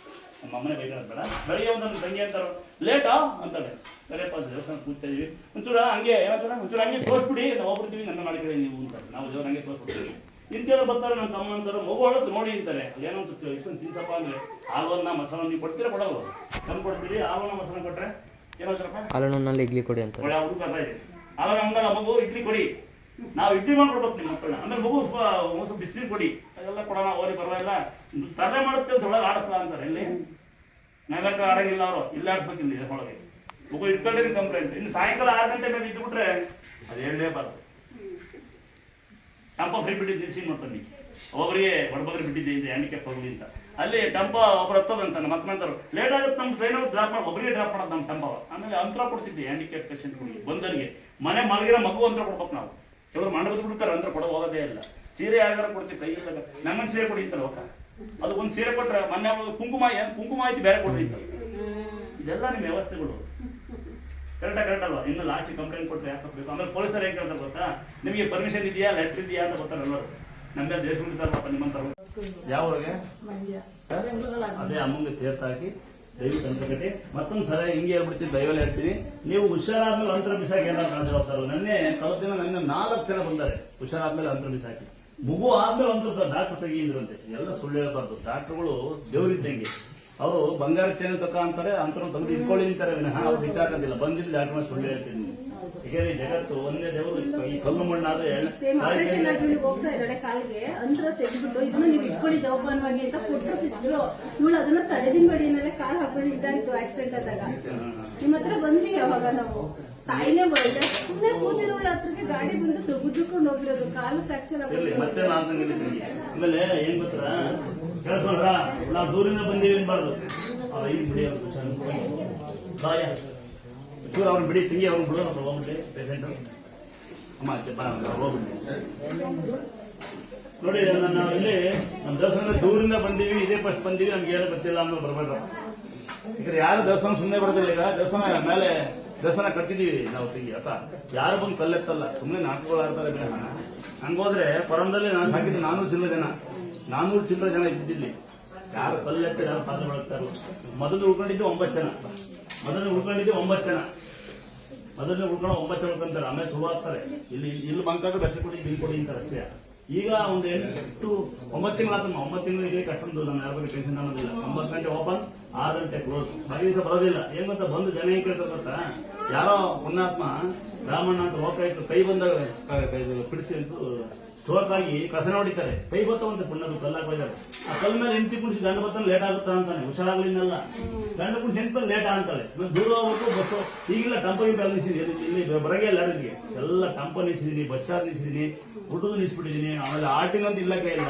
ನಮ್ಮ ಅಮ್ಮನೇ ಬೇಕಾದ್ರೆ ಬೇಡ, ಬೆಳಿಗ್ಗೆ ಒಂದು ನನ್ನ ತಂಗಿ ಅಂತಾರೋ ಲೇಟಾ ಅಂತಾಳೆ. ಸರಿಯಪ್ಪ ದೇವಸ್ಥಾನ ಕೂಗ್ತಾ ಇದೀವಿ, ಒಂಚೂರ ಹಂಗೆ ಏನಾಗ್ತಾರೆ, ಒಂಚೂರ ಹಂಗೆ ತೋರಿಸ್ಬಿಡಿ, ನಾವು ಹೋಗ್ಬಿಡ್ತೀವಿ, ನನ್ನ ಮಾಡಿಕೊಳ್ಳಿ ನೀವು ಅಂತಾರೆ. ನಾವು ದೇವ್ರು ಹಂಗೆ ತೋರಿಸ್ಬಿಡ್ತೀವಿ. ಇಂಥವ್ರು ಬರ್ತಾರೆ, ನನ್ನ ತಮ್ಮ ಅಂತಾರೆ, ಮಗು ಹೊಳತ್ತು ನೋಡಿ ಅಂತಾರೆ. ಏನೋ ಇಷ್ಟೊಂದು ತಿನ್ಸಪ್ಪ ಅಂದರೆ ಹಾಲನ್ನ ಮಸಾಲ ನೀವು ಕೊಡ್ತೀರಾ ಕೊಡೋದು? ತಂದು ಕೊಡ್ತೀರಿ. ಹಾಲನ್ನ ಮಸಾಲ ಕೊಟ್ಟರೆ ಏನೋ ಸ್ವಲ್ಪ ಹಾಲನಲ್ಲಿ ಇಡ್ಲಿ ಕೊಡಿ ಅಂತ ಹುಡುಗ ಬರ್ತಾ ಇದೆ. ಆವಾಗ ಹಂಗಲ್ಲ, ಮಗು ಇಡ್ಲಿ ಕೊಡಿ, ನಾವು ಇಡ್ಲಿ ಮಾಡ್ಕೊಡ್ಬೇಕು ನಿಮ್ಮ ಮಕ್ಕಳನ್ನ. ಆಮೇಲೆ ಮಗು ಸ್ವಲ್ಪ ಬಿಸಿನೀರು ಕೊಡಿ, ಅದೆಲ್ಲ ಕೊಡೋಣ, ಓದಿ ಪರವಾಗಿಲ್ಲ, ತರಲೆ ಮಾಡುತ್ತೆ ಅಂತ ಒಳಗೆ ಆಡಿಸ್ಲಾ ಅಂತಾರೆ. ಇಲ್ಲಿ ನಾಗಕ್ಕ ಆಡಂಗಿಲ್ಲ, ಅವರು ಇಲ್ಲ ಆಡಿಸ್ಬೇಕಿಲ್ಲ ಒಳಗೆ. ಮಗು ಇಟ್ಕೊಂಡ್ರೆ ಕಂಪ್ಲೇಂಟ್. ಇನ್ನು ಸಾಯಂಕಾಲ 6 ಗಂಟೆ ಮೇಲೆ ಇದ್ದುಬಿಟ್ರೆ ಅದು ಹೇಳಲೇಬಾರ್ದು. ಟಂಪ ಫ್ರೀ ಬಿಟ್ಟಿದ್ದು ಸೀನ್ ಮಾಡ್ತಾನೆ, ಒಬ್ಬರಿಗೆ ಹೊಡಬಗ್ರಿ ಬಿಟ್ಟಿದ್ದೆ ಇದೆ ಹ್ಯಾಂಡಿಕ್ಯಾಪ್ ಹೋಗ್ಲಿ ಅಂತ. ಅಲ್ಲಿ ಟಂಪ ಒಬ್ರು ಹತ್ತದಂತ ನಮ್ಮ ಮಕ್ಕಳಂತಾರೆ, ಲೇಟ್ ಆಗುತ್ತೆ, ನಮ್ಮ ಟ್ರೈನ್ ಡ್ರಾಪ್ ಮಾಡಿ ಒಬ್ಬರಿಗೆ ಡ್ರಾಪ್ ಮಾಡೋದು ನಮ್ಮ ಟಂಪವ. ಆಮೇಲೆ ಅಂತರ ಕೊಡ್ತಿದ್ದೆ ಹ್ಯಾಂಡಿಕ್ಯಾಪ್ ಪೇಷಂಟ್ಗಳಿಗೆ, ಬಂದರಿಗೆ ಮನೆ ಮಲಗಿರೋ ಮಗು ಅಂತರ ಕೊಡ್ಬೇಕು ನಾವು. ಕೆಲವರು ಮಂಡಬದ್ದು ಬಿಡ್ತಾರೆ, ಅಂತರ ಕೊಡೋ ಹೋಗೋದೇ ಇಲ್ಲ. ಸೀರೆ ಯಾರು ಕೊಡ್ತೀವಿ ಕೈ ಇದ್ದಾಗ, ನಮ್ಮನ್ನು ಸೀರೆ ಕೊಡಿ ಅಂತಾರೆ ಹೋಗ. ಅದು ಒಂದು ಸೀರೆ ಕೊಟ್ಟರೆ ಮೊನ್ನೆ ಕುಂಕುಮ ಆಯ್ತು ಬೇರೆ ಕೊಡ್ರಿ ಅಂತ. ಇದೆಲ್ಲ ನಿಮ್ಮ ವ್ಯವಸ್ಥೆಗಳು ಕರೆಕ್ಟ್ ಅಲ್ವಾ? ಇನ್ನು ಲಾಸ್ಟ್ ಕಂಪ್ಲೇಂಟ್ ಕೊಟ್ಟರೆ ಯಾಕೆ ಬೇಕು? ಆಮೇಲೆ ಪೊಲೀಸರು ಏನು ಕೇಳ್ತಾರೆ ಗೊತ್ತಾ, ನಿಮಗೆ ಪರ್ಮಿಷನ್ ಇದೆಯಾ, ಲೆಟರ್ ಇದೆಯಾ ಅಂತ ಗೊತ್ತಾರೆ ಎಲ್ಲರೂ. ನಮ್ಗೆ ದೇಶ ಉಳಿತಾರಪ್ಪ ನಿಮ್ಮಂತಾರೆ. ಯಾವ ಅದೇ ಅಮ್ಮಂಗೆ ತೀರ್ಥ ಹಾಕಿ ದಯವಿಟ್ಟು ಅಂತ ಕಟ್ಟಿ ಮತ್ತೊಂದು ಸಲ ಹಿಂಗೆ ಹೇಳ್ಬಿಡ್ತೀನಿ, ದಯವಲ್ಲಿ ಹೇಳ್ತೀನಿ. ನೀವು ಹುಷಾರಾದ್ಮೇಲೆ ಅಂತರ ಬಿಸಾಕಿ ಎಲ್ಲ ಜವಾಬ್ದಾರ. ನನ್ನೇ ಕಳೆದ ದಿನ 4 ಜನ ಬಂದಾರೆ ಹುಷಾರಾದ್ಮೇಲೆ ಅಂತರ ಬಿಸಾಕಿ. ಮಗು ಆದ್ಮೇಲೆ ಒಂದು ಡಾಕ್ಟರ್ ತೆಗಿದ್ರಂತೆ. ಎಲ್ಲ ಸುಳ್ಳು ಹೇಳ್ಬಾರ್ದು. ಡಾಕ್ಟರ್ಗಳು ದೇವರಿದ್ದಂಗೆ, ಅವರು ಬಂಗಾರ ಚೇನೆ ತಕ ಅಂತಾರೆ, ಅಂತರ ತೆಗೆದು ಇಟ್ಕೊಳ್ಳಿ ಅಂತಾರೆ. ಅವ್ರು ವಿಚಾರದಿಲ್ಲ, ಬಂದಿದ್ದು ಡಾಕ್ಟರ್ ಸುಳ್ಳು ಹೇಳ್ತೀನಿ. ಈಗ ಜಗತ್ತು ಒಂದೇ ದೇವರು, ಈ ಕಲ್ಲು ಮಣ್ಣಾದ್ರೆ ಆಪರೇಷನ್ ಆಗಿ ಹೋಗ್ತಾ ಇದ್ದಾಳೆ, ಕಾಲಿಗೆ ಅಂತರ ತೆಗೆದ್ಬಿಟ್ಟು ಇದನ್ನ ನೀವು ಇಟ್ಕೊಳ್ಳಿ ಜವಾಬ್ದಾರವಾಗಿ ಅಂತ ಕೊಟ್ಟರು ಸಿಸ್ಟರು. ಇವಳು ಅದನ್ನ ತಲೆದಿನ ಬಡಿನಲ್ಲೇ ಕಾಲು ಹಾಕೊಂಡು ಇದ್ದಾಯ್ತು ಆಕ್ಸಿಡೆಂಟ್ ಆದಾಗ. ನಿಮ್ಮ ಹತ್ರ ಬಂದ್ವಿ ಯಾವಾಗ ನಾವು ತಾಯಿನೇ ಬರೋದ ಸುಮ್ಮನೆ ಕೂತಿರೋಳ ಹತ್ರಕ್ಕೆ ಗಾಡಿ ಬಂದು ತೆಗೆದುಕೊಂಡು ಹೋಗಿರೋದು, ಕಾಲು ಫ್ರಾಕ್ಚರ್ ಆಗೋದು. ಮತ್ತೆ ನಾನು ಆಮೇಲೆ ಏನ್ ಗೊತ್ತಾ ಕೇಳಿಸ್ಕೊಂಡ್ರ, ನಾವು ದೂರಿಂದ ಬಂದೀವಿ ಅನ್ಬಾರ್ದು. ಈಗ ಬಿಡಿ ಬಾಯ ಚೂರು ಅವ್ರನ್ನ ಬಿಡಿ, ತಿಂಗಿ ಅವ್ರನ್ನ ಬಿಡೋ ಹೋಗ್ಬಿಡಿ ಪೇಷಂಟ್ ಅಮ್ಮ ಹೋಗ್ಬಿಡಿ. ನೋಡಿ ನಾವು ಇಲ್ಲಿ ನಮ್ಮ ದೇವಸ್ಥಾನ ದೂರಿಂದ ಬಂದೀವಿ, ಇದೇ ಫಸ್ಟ್ ಬಂದೀವಿ, ನಮ್ಗೆ ಏನೋ ಗೊತ್ತಿಲ್ಲ ಅನ್ನೋ ಬರ್ಬೇಡ್ರ. ಈಗ ಯಾರು ದೇವಸ್ಥಾನ ಸುಮ್ಮನೆ ಬರೋದಿಲ್ಲ. ಈಗ ದೇವಸ್ಥಾನ ಮೇಲೆ ದೇವಸ್ಥಾನ ಕಟ್ಟಿದೀವಿ ನಾವು ತಿಂಗಿ ಅಕ್ಕ, ಯಾರು ಬಂದು ಕಲ್ಲೆತ್ತಲ್ಲ, ಸುಮ್ಮನೆ ನಾಟಕಗಳು ಆಡ್ತಾರೆ. ಹಂಗೋದ್ರೆ ಪರಂದಲ್ಲಿ ನಾನು ಸಾಕಿದ್ದು 400 ಚಿಲ್ಲರೆ ಜನ ಇದ್ದಿಲ್ಲಿ. ಯಾರು ಕಲ್ಲೆತ್ತ ಯಾರು ಪಾತ್ರ ಬಳಸ್ತಾರೋ. ಮೊದಲು ಉಳ್ಕೊಂಡಿದ್ದು 9 ಜನ. ಮೊದಲು ಉಳ್ಕೊಂಡು 9 ಜನ ಉಳ್ಕೊಂತಾರೆ. ಆಮೇಲೆ ಶುರು ಆಗ್ತಾರೆ. ಇಲ್ಲಿ ಬಂಕಾಗ ಬೆಸ ಕೊಡಿ, ಬಿಲ್ ಕೊಡಿ ಅಂತಾರೆ ಅಷ್ಟೇ. ಈಗ ಒಂದು 9 ತಿಂಗಳಾದ 9 ತಿಂಗಳು ಇಲ್ಲಿ ಕಷ್ಟೊಂದು ನಾನು ಯಾರ ಬಗ್ಗೆ ಟೆನ್ಷನ್ ಅನ್ನೋದಿಲ್ಲ. 9 ಗಂಟೆ ಓಪನ್, 6 ಗಂಟೆ ಕ್ಲೋಸ್. ಹಾಗೆ ದಿವಸ ಬರೋದಿಲ್ಲ. ಏನ್ ಗೊತ್ತಾ, ಬಂದು ಜನ ಏನ್ ಕೇಳ್ತಾರೆ ಗೊತ್ತಾ, ಯಾರೋ ಪುಣ್ಯಾತ್ಮ ರಾಮಣ್ಣ ಅಂತ ಹೋಗ್ತಾ ಕೈ ಬಂದಾಗ ಬಿಡಿಸಿ ಅಂತ ಸ್ಟೋರ್ಗಾಗಿ ಕಸ ನೋಡಿತಾರೆ. ಕೈ ಬರ್ತಾವಂತೆ ಪುಣ್ಯದು ಕಲ್ಲಾಗ ಹೋಯ್ತಾರೆ. ಆ ಕಲ್ ಮೇಲೆ ಹೆಂಡತಿ ಕುಣಿಸಿ ಗಂಡ ಬರ್ತಾನೆ ಲೇಟ್ ಆಗುತ್ತಾ ಅಂತಾನೆ. ಹುಷಾರಾಗ್ಲಿಲ್ಲ, ಗಂಡ ಕುಣಿಸಿ ಹೆಂತ ಲೇಟ್ ಅಂತಾಳೆ. ದೂರ ಹೋಗ್ಬೇಕು ಬಸ್ಸು. ಈಗಿಲ್ಲ ಟಂಪ ನಿಲ್ಸಿದೀನಿ, ಇಲ್ಲಿ ಬರಗೆ ಎಲ್ಲ ಎಲ್ಲ ಟಂಪ ನಿಲ್ಸಿದೀನಿ, ಬಸ್ ಚಾರ್ಜ್ ನಿಲ್ಸಿದೀನಿ, ಹುಡುಗ ನಿಲ್ಸ್ಬಿಟ್ಟಿದೀನಿ. ಆಮೇಲೆ ಆರ್ಟಿಂಗ್ ಅಂತ ಇಲ್ಲಕ್ಕೆ ಇಲ್ಲ,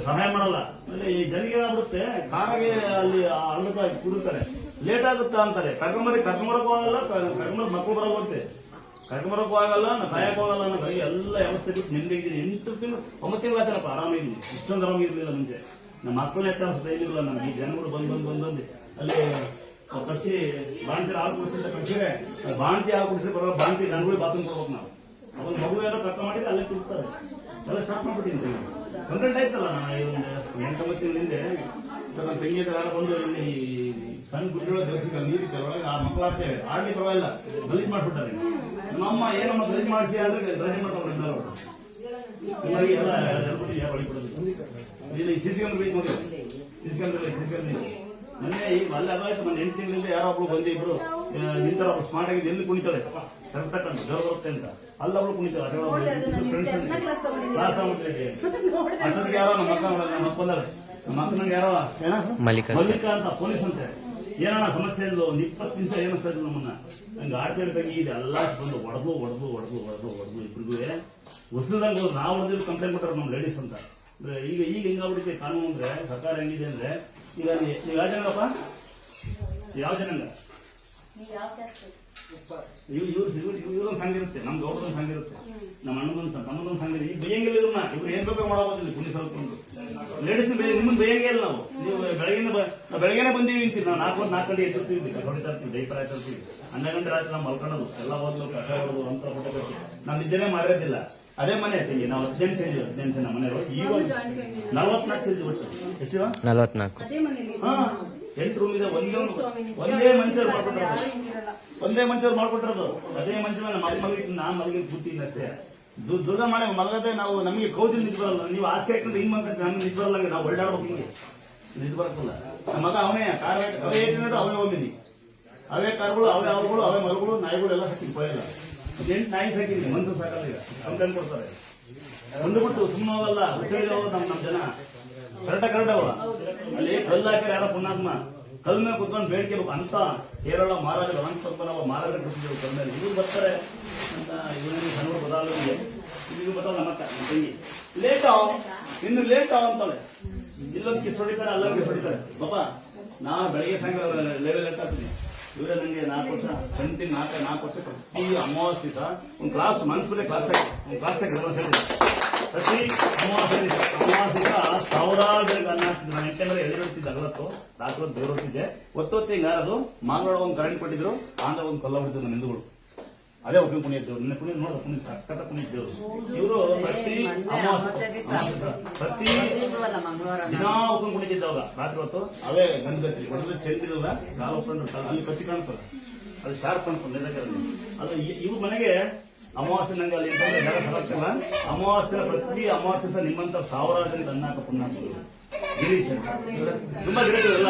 ಸಹಾಯ ಮಾಡಲ್ಲ. ಆಮೇಲೆ ಈ ಜನಗೆ ಏನಾಗ್ಬಿಡುತ್ತೆ, ಕಾರಾಗೆ ಅಲ್ಲಿ ಅಲ್ಲದ ಕುಡಿತಾರೆ, ಲೇಟ್ ಆಗುತ್ತಾ ಅಂತಾರೆ. ಕರ್ಕೊಂಬರಕ್ಕೂ ಆಗಲ್ಲ, ಕರ್ಕೊಂಬರ ಮಕ್ಕಳು ಬರೋಗುತ್ತೆ, ಕರ್ಕೊಂಬರಕ್ಕೂ ಆಗಲ್ಲ, ನಾ ಕಾಯಕ್ಕೂ ಆಗಲ್ಲ. ನನ್ನ ಕೈ ಎಲ್ಲ ವ್ಯವಸ್ಥೆ ಬಿಟ್ಟು ನಿಂದಿದ್ದೀನಿ. 8 ತಿಂಗಳು 9 ತಿಂಗಳು ಆಯ್ತಾರಪ್ಪ ಆರಾಮಿದ್ದೀನಿ. ಇಷ್ಟೊಂದು ಆರಾಮಿರ್ಲಿಲ್ಲ ಮುಂಚೆ. ನಮ್ಮ ಮಕ್ಕಳು ಎತ್ತ ಇರಲಿಲ್ಲ. ನಮ್ಗೆ ಈ ಜನಗಳು ಬಂದು ಅಲ್ಲಿ ಕಳಿಸಿ ಬಾಣತಿ ಹಾಲು ಕುಡಿಸಿದ್ರೆ ಕಳಿಸಿದ್ರೆ ಬಾಣತಿ ಹಾಲು ಕುಡಿಸಿದ್ರೆ ಬರೋ ಬಾಣತಿ ಜನಗಳು ಬಾತ್ರೂಮ್ ಕೊಡ್ಬೇಕು ನಾವು. ಅವಾಗ ಮಗು ಏನೋ ಕರ್ಕ ಮಾಡಿದ್ರೆ ಅಲ್ಲೇ ಕುಡಿಸ್ತಾರೆ. ಎಲ್ಲ ಸ್ಟಾಪ್ ಮಾಡ್ಬಿಟ್ಟಿದ್ದೀನಿ. ಕಂಪ್ಲೇಂಟ್ ಆಯ್ತಲ್ಲ. ನಾನು 8-9 ತಿಂಗಳ ಹಿಂದೆ ನನ್ನ ತಂಗಿ ಬಂದು ಇಲ್ಲಿ ಸಣ್ಣ ಗುಡ್ಡಗಳ ದೇವಸ್ಥಾನ ನೀರು ಒಳಗೆ ಆ ಮಕ್ಕಳು ಆಡ್ತೇವೆ, ಆಡ್ಲಿ ಪರವಾಗಿಲ್ಲ, ಗಲೀಜ್ ಮಾಡ್ಬಿಟ್ಟಾರೆ. ನಮ್ಮಮ್ಮ ಏನಮ್ಮ ಗಲೀಜ್ ಮಾಡಿಸಿ ಅಂದ್ರೆ ಗಲೀಜ್ ಮಾಡ್ತಾರೆ. ನಿಮಗೆ ಎಲ್ಲ ಬಳಿ ಕೊಡೋದು ಇಲ್ಲಿ ಸಿಸಿ ಕಂದ್ರೆ ಬೇಕು ನೋಡಿ, ಸಿಸಿ ಕಂದ್ರೆ ಮೊನ್ನೆ ಈಗ ಅಲ್ಲೇ ಅದಾಯ್ತು. ಮೊನ್ನೆ 8 ತಿಂಗಳಿಂದ ಯಾರೋ ಒಬ್ಳು ಬಂದು ಇಬ್ರು ನಿಂತರ ಸ್ಮಾರ್ಟ್ ಆಗಿ ಎಲ್ಲಿ ಕುಣಿತಾಳೆ ತಕ್ಕಂತ ಜೋರ ಬರುತ್ತೆ ಅಂತ ಅಲ್ಲ ಅವಳು ಕುಣಿತಾಳೆ. ಅಷ್ಟೊತ್ತಿಗೆ ಯಾರೋ ನಮ್ಮ ಅಕ್ಕ ಬಂದಾರೆ. ನಮ್ಮ ಅಕ್ಕ ನಂಗೆ ಯಾರೋ ಮಲ್ಲಿಕಾ ಅಂತ ಪೊಲೀಸ್ ಅಂತೆ. ಏನಣ್ಣ ಸಮಸ್ಯೆ ಇಲ್ಲ, ಒಂದು 20 ನಿಮಿಷ ಏನಿಸ್ತಾ ಇದ್ರು ನಮ್ಮನ್ನ. ನಂಗೆ ಆಡ್ತೇಳಿ ತಂಗಿ ಇದೆಲ್ಲ ಬಂದು ಹೊಡೆದು ಇಬ್ಬರಿಗೂ ಹೊಸದಂಗೆ ನಾವು ಹೊಡೆದಿದ್ದು ಕಂಪ್ಲೇಂಟ್ ಕೊಟ್ಟಾರ ನಮ್ಮ ಲೇಡೀಸ್ ಅಂತ. ಈಗ ಹಿಂಗಾಗ್ಬಿಟ್ಟಿದೆ ಕಾನೂನು ಅಂದ್ರೆ, ಸರ್ಕಾರ ಹೆಂಗಿದೆ ಅಂದ್ರೆ, ಈಗ ನೀವು ಯಾವ ಜನಾಂಗಪ್ಪ, ಯಾವ ಜನಾಂಗ? ಇವ್ರೊಂದು ಸಂಘ ಇರುತ್ತೆ, ನಮ್ ಗೌರವದೊಂದು ಸಂಘ ಇರುತ್ತೆ, ನಮ್ಮ ಅಣ್ಣದೊಂದು ತಮ್ಮದೊಂದು ಸಂಘ ಇದೆ. ಈಗ ಬೇಯಂಗಿಲ್ಲ ಇವ್ರನ್ನ, ಇವ್ರು ಏನ್ ಬೇಕಾದ್ರೂ ಮಾಡೋದಿಲ್ಲ ಪೊಲೀಸ್ ಹೊರಕೊಂಡು. ಲೇಡೀಸ್ ನಿಮ್ಮನ್ನು ಬೇಯಂಗೇ ಇಲ್ಲ ನಾವು. ನೀವು ಬೆಳಗ್ಗೆನೆ ಬಂದೀವಿ ಅಂತೀವಿ, ನಾವು 4 ಗಂಟೆ ಎತ್ತಿರ್ತೀವಿ, ಹೊಡಿತಾ ಇರ್ತೀವಿ, ಡೈಪರ್ ಹಾಕಿರ್ತೀವಿ. 12 ಗಂಟೆ ರಾತ್ರಿ ನಾವು ಮಲ್ಕೊಳ್ಳೋದು, ಎಲ್ಲ ಓದ್ಲು ಕಸ ಹೊಡೋದು ಅಂತ ಫೋಟೋ ಕಟ್ಟಿ ನಾವು ನಿದ್ದೆನೇ ಮಾಡಿರೋದಿಲ್ಲ. ಅದೇ ಮನೆ ಐತಿ, ನಾವು 18 ಜನ ನಮ್ಮ ಮನೆಯವರು. ಈಗ 44 ಸೇರಿ ಒಟ್ಟು ಎಷ್ಟಿವ 44. ಅದೇ ಮನೇಲಿ 8 ರೂಮ್ ಇದೆ. ಒಂದೇ ಮಂಚವ್ರು ಮಾಡ್ಕೊಟ್ಟಿರೋದು. ಅದೇ ಮಂಚ ನಮ್ಮ ಮಲಗಿ ನಾನ್ ಮಲಗಿ ಕೂತೀನಿ ಅಷ್ಟೇ. ದುರ್ಗ ಮಾಡಿ ಮಲಗದೆ ನಾವು. ನಮಗೆ ಕೌದಿ ನಿಜ ಬರಲ್ಲ. ನೀವು ಆಸೆ ಹಾಕೊಂಡು ಹಿಂಗ್ ಮಾಡ್ಕೊಂಡ್ರೆ ನಮ್ಗೆ ನಿಜ ಬರಲ್ಲ. ನಾವು ಒಳ್ಳಾಡ್ಬೇಕು, ಹಿಂಗೆ ನಿಜ ಬರಕ್ಕಲ್ಲ. ನಮ್ಮ ಮಗ ಅವನೇ ಕಾರ್ ಅವೇ ಏಟಿನಾಡು ಅವೇ ಹೋಗಿನಿ, ಅವೇ ಕಾರ್ಗಳು, ಅವೇ ಅವುಗಳು, ಅವೇ ಮರಗಳು, ನಾಯಿಗಳು ಎಲ್ಲ ಸಾಕಿ ಪೋಯಲ್ಲ. 8 ನಾಯಿ ಸಾಕಿದ್ದೀನಿ, ಮನ್ಸು ಸಾಕಲ್ಲ. ಈಗ ಕಂಪ್ಲೇಂಟ್ ಕೊಡ್ತಾರೆ. ಒಂದು ಬಿಟ್ಟು ಸುಮ್ಮನೆ ಹೋಗಲ್ಲ, ಹುಚ್ಚಿಡಿದವರು ನಮ್ಮ ಜನ ಕರೆಕ್ಟ್ ಅವ. ಅಲ್ಲಿ ಕಲ್ಲು ಹಾಕಿದ್ರೆ ಯಾರ ಪುಣ್ಯಾತ್ಮ ಕಲ್ ಮೇಲೆ ಕುತ್ಕೊಂಡು ಬೇಡಿಕೆ ಅಂತ ಕೇರಳ ಮಹಾರಾಜರು ಅನಂತಪದ್ಮನಾಭ ಮಹಾರಾಜರು ಕೊಟ್ಟಿದ್ರು ಕಲ್ ಮೇಲೆ. ಇವ್ರು ಬರ್ತಾರೆ ಅಂತ ಇವನಿಗೆ ಸಣ್ಣ ಬದಲಾವಣೆ ಇವ್ರು ಬರ್ತಾವ. ನಮ್ಮ ತಂಗಿ ಇನ್ನು ಲೇಟ್ ಅಂತಾಳೆ. ಇಲ್ಲೊಂದು ಕಿಸ್ ಹೊಡಿತಾರೆ, ಅಲ್ಲೊಂದು ಕಿಸ್ ಹೊಡಿತಾರೆ. ಪಾಪ ನಾ ಬೆಳಗ್ಗೆ ಸಾಯಂಕಾಲ ಲೆವೆಲ್ ಎತ್ತಾಗ್ತೀನಿ. ಇವರೇ ನಂಗೆ 4 ವರ್ಷ ಕಂಟಿನ್ಯೂ 4 ವರ್ಷ ಪ್ರತಿ ಅಮಾವಾಸ್ಯೆ ಸಹ ಒಂದು ಕ್ಲಾಸ್ ಮನಸ್ಸಲ್ಲೇ ಕ್ಲಾಸ್ ಆಗಿ ಪ್ರತಿ ಅಮಾವಾಸ್ಯೆ ಸಾವಿರಾರು ಜನಕ್ಕೆ ಅನ್ನ ಹಾಕ್ತಿದ್ರು. ನಾನು ಎಂಟೆಂದ್ರೆ ಎಲ್ಲಿರ್ತಿದ್ದೆ ಅಗಲತ್ತು ರಾತ್ರಿ ಹೊತ್ತು ದೇವ್ರು ಹೊತ್ತಿದ್ದೆ. ಒತ್ತೊತ್ತು ಹಿಂಗ ಅದು ಮಾಂಗಳೊಳಗೆ ಒಂದು ಕರೆಂಟ್ ಕೊಟ್ಟಿದ್ರು, ಆಂಧ್ರ ಒಂದು ಕಲ್ಲ ಹೊಡಿದ್ರು ನನ್ನ ಹಿಂದೂಗಳು. ಅದೇ ಒಪ್ಪಿಗೆ ಪುಣ್ಯ ಇದ್ದೇವ್ರು, ನಿನ್ನೆ ಪುಣ್ಯ ನೋಡ್ದ ಪುಣ್ಯ ಸಕ್ಕತ್ತ ಪುಣ್ಯ ಇದ್ದೇವ್ರು. ಇವರು ಪ್ರತಿ ದಿನ ಒಪ್ಪಿಗೆ ಕುಣಿತಿದ್ದವಾಗ ರಾತ್ರಿ ಹೊತ್ತು ಅವೇ ಗಂಧಗತ್ತಿ ಹೊಡೆದ್ರೆ ಚೆಂದಿರಲ್ಲ, ಕಾಲು ಒಪ್ಕೊಂಡು ಅಲ್ಲಿ ಕತ್ತಿ ಕಾಣ್ತದೆ, ಅದು ಶಾರ್ಪ್ ಕಾಣ್ತದೆ. ಅದು ಇವ್ರ ಮನೆಗೆ ಅಮಾವಾಸ್ಯೆ ನಂಗೆ ಅಲ್ಲಿ ಜಾಗ ಸಲಗ್ತಲ್ಲ. ಅಮಾವಾಸ್ಯೆ ಪ್ರತಿ ಅಮಾವಾಸ್ಯೆ ಸಹ ನಿಮ್ಮಂತ ಸಾವಿರಾರು ಜನಕ್ಕೆ ಅನ್ನ ಹಾಕ ಪುಣ್ಯ ಗಿರೀಶ್ ತುಂಬಾ ಗಿಡಗಳಿಲ್ಲ.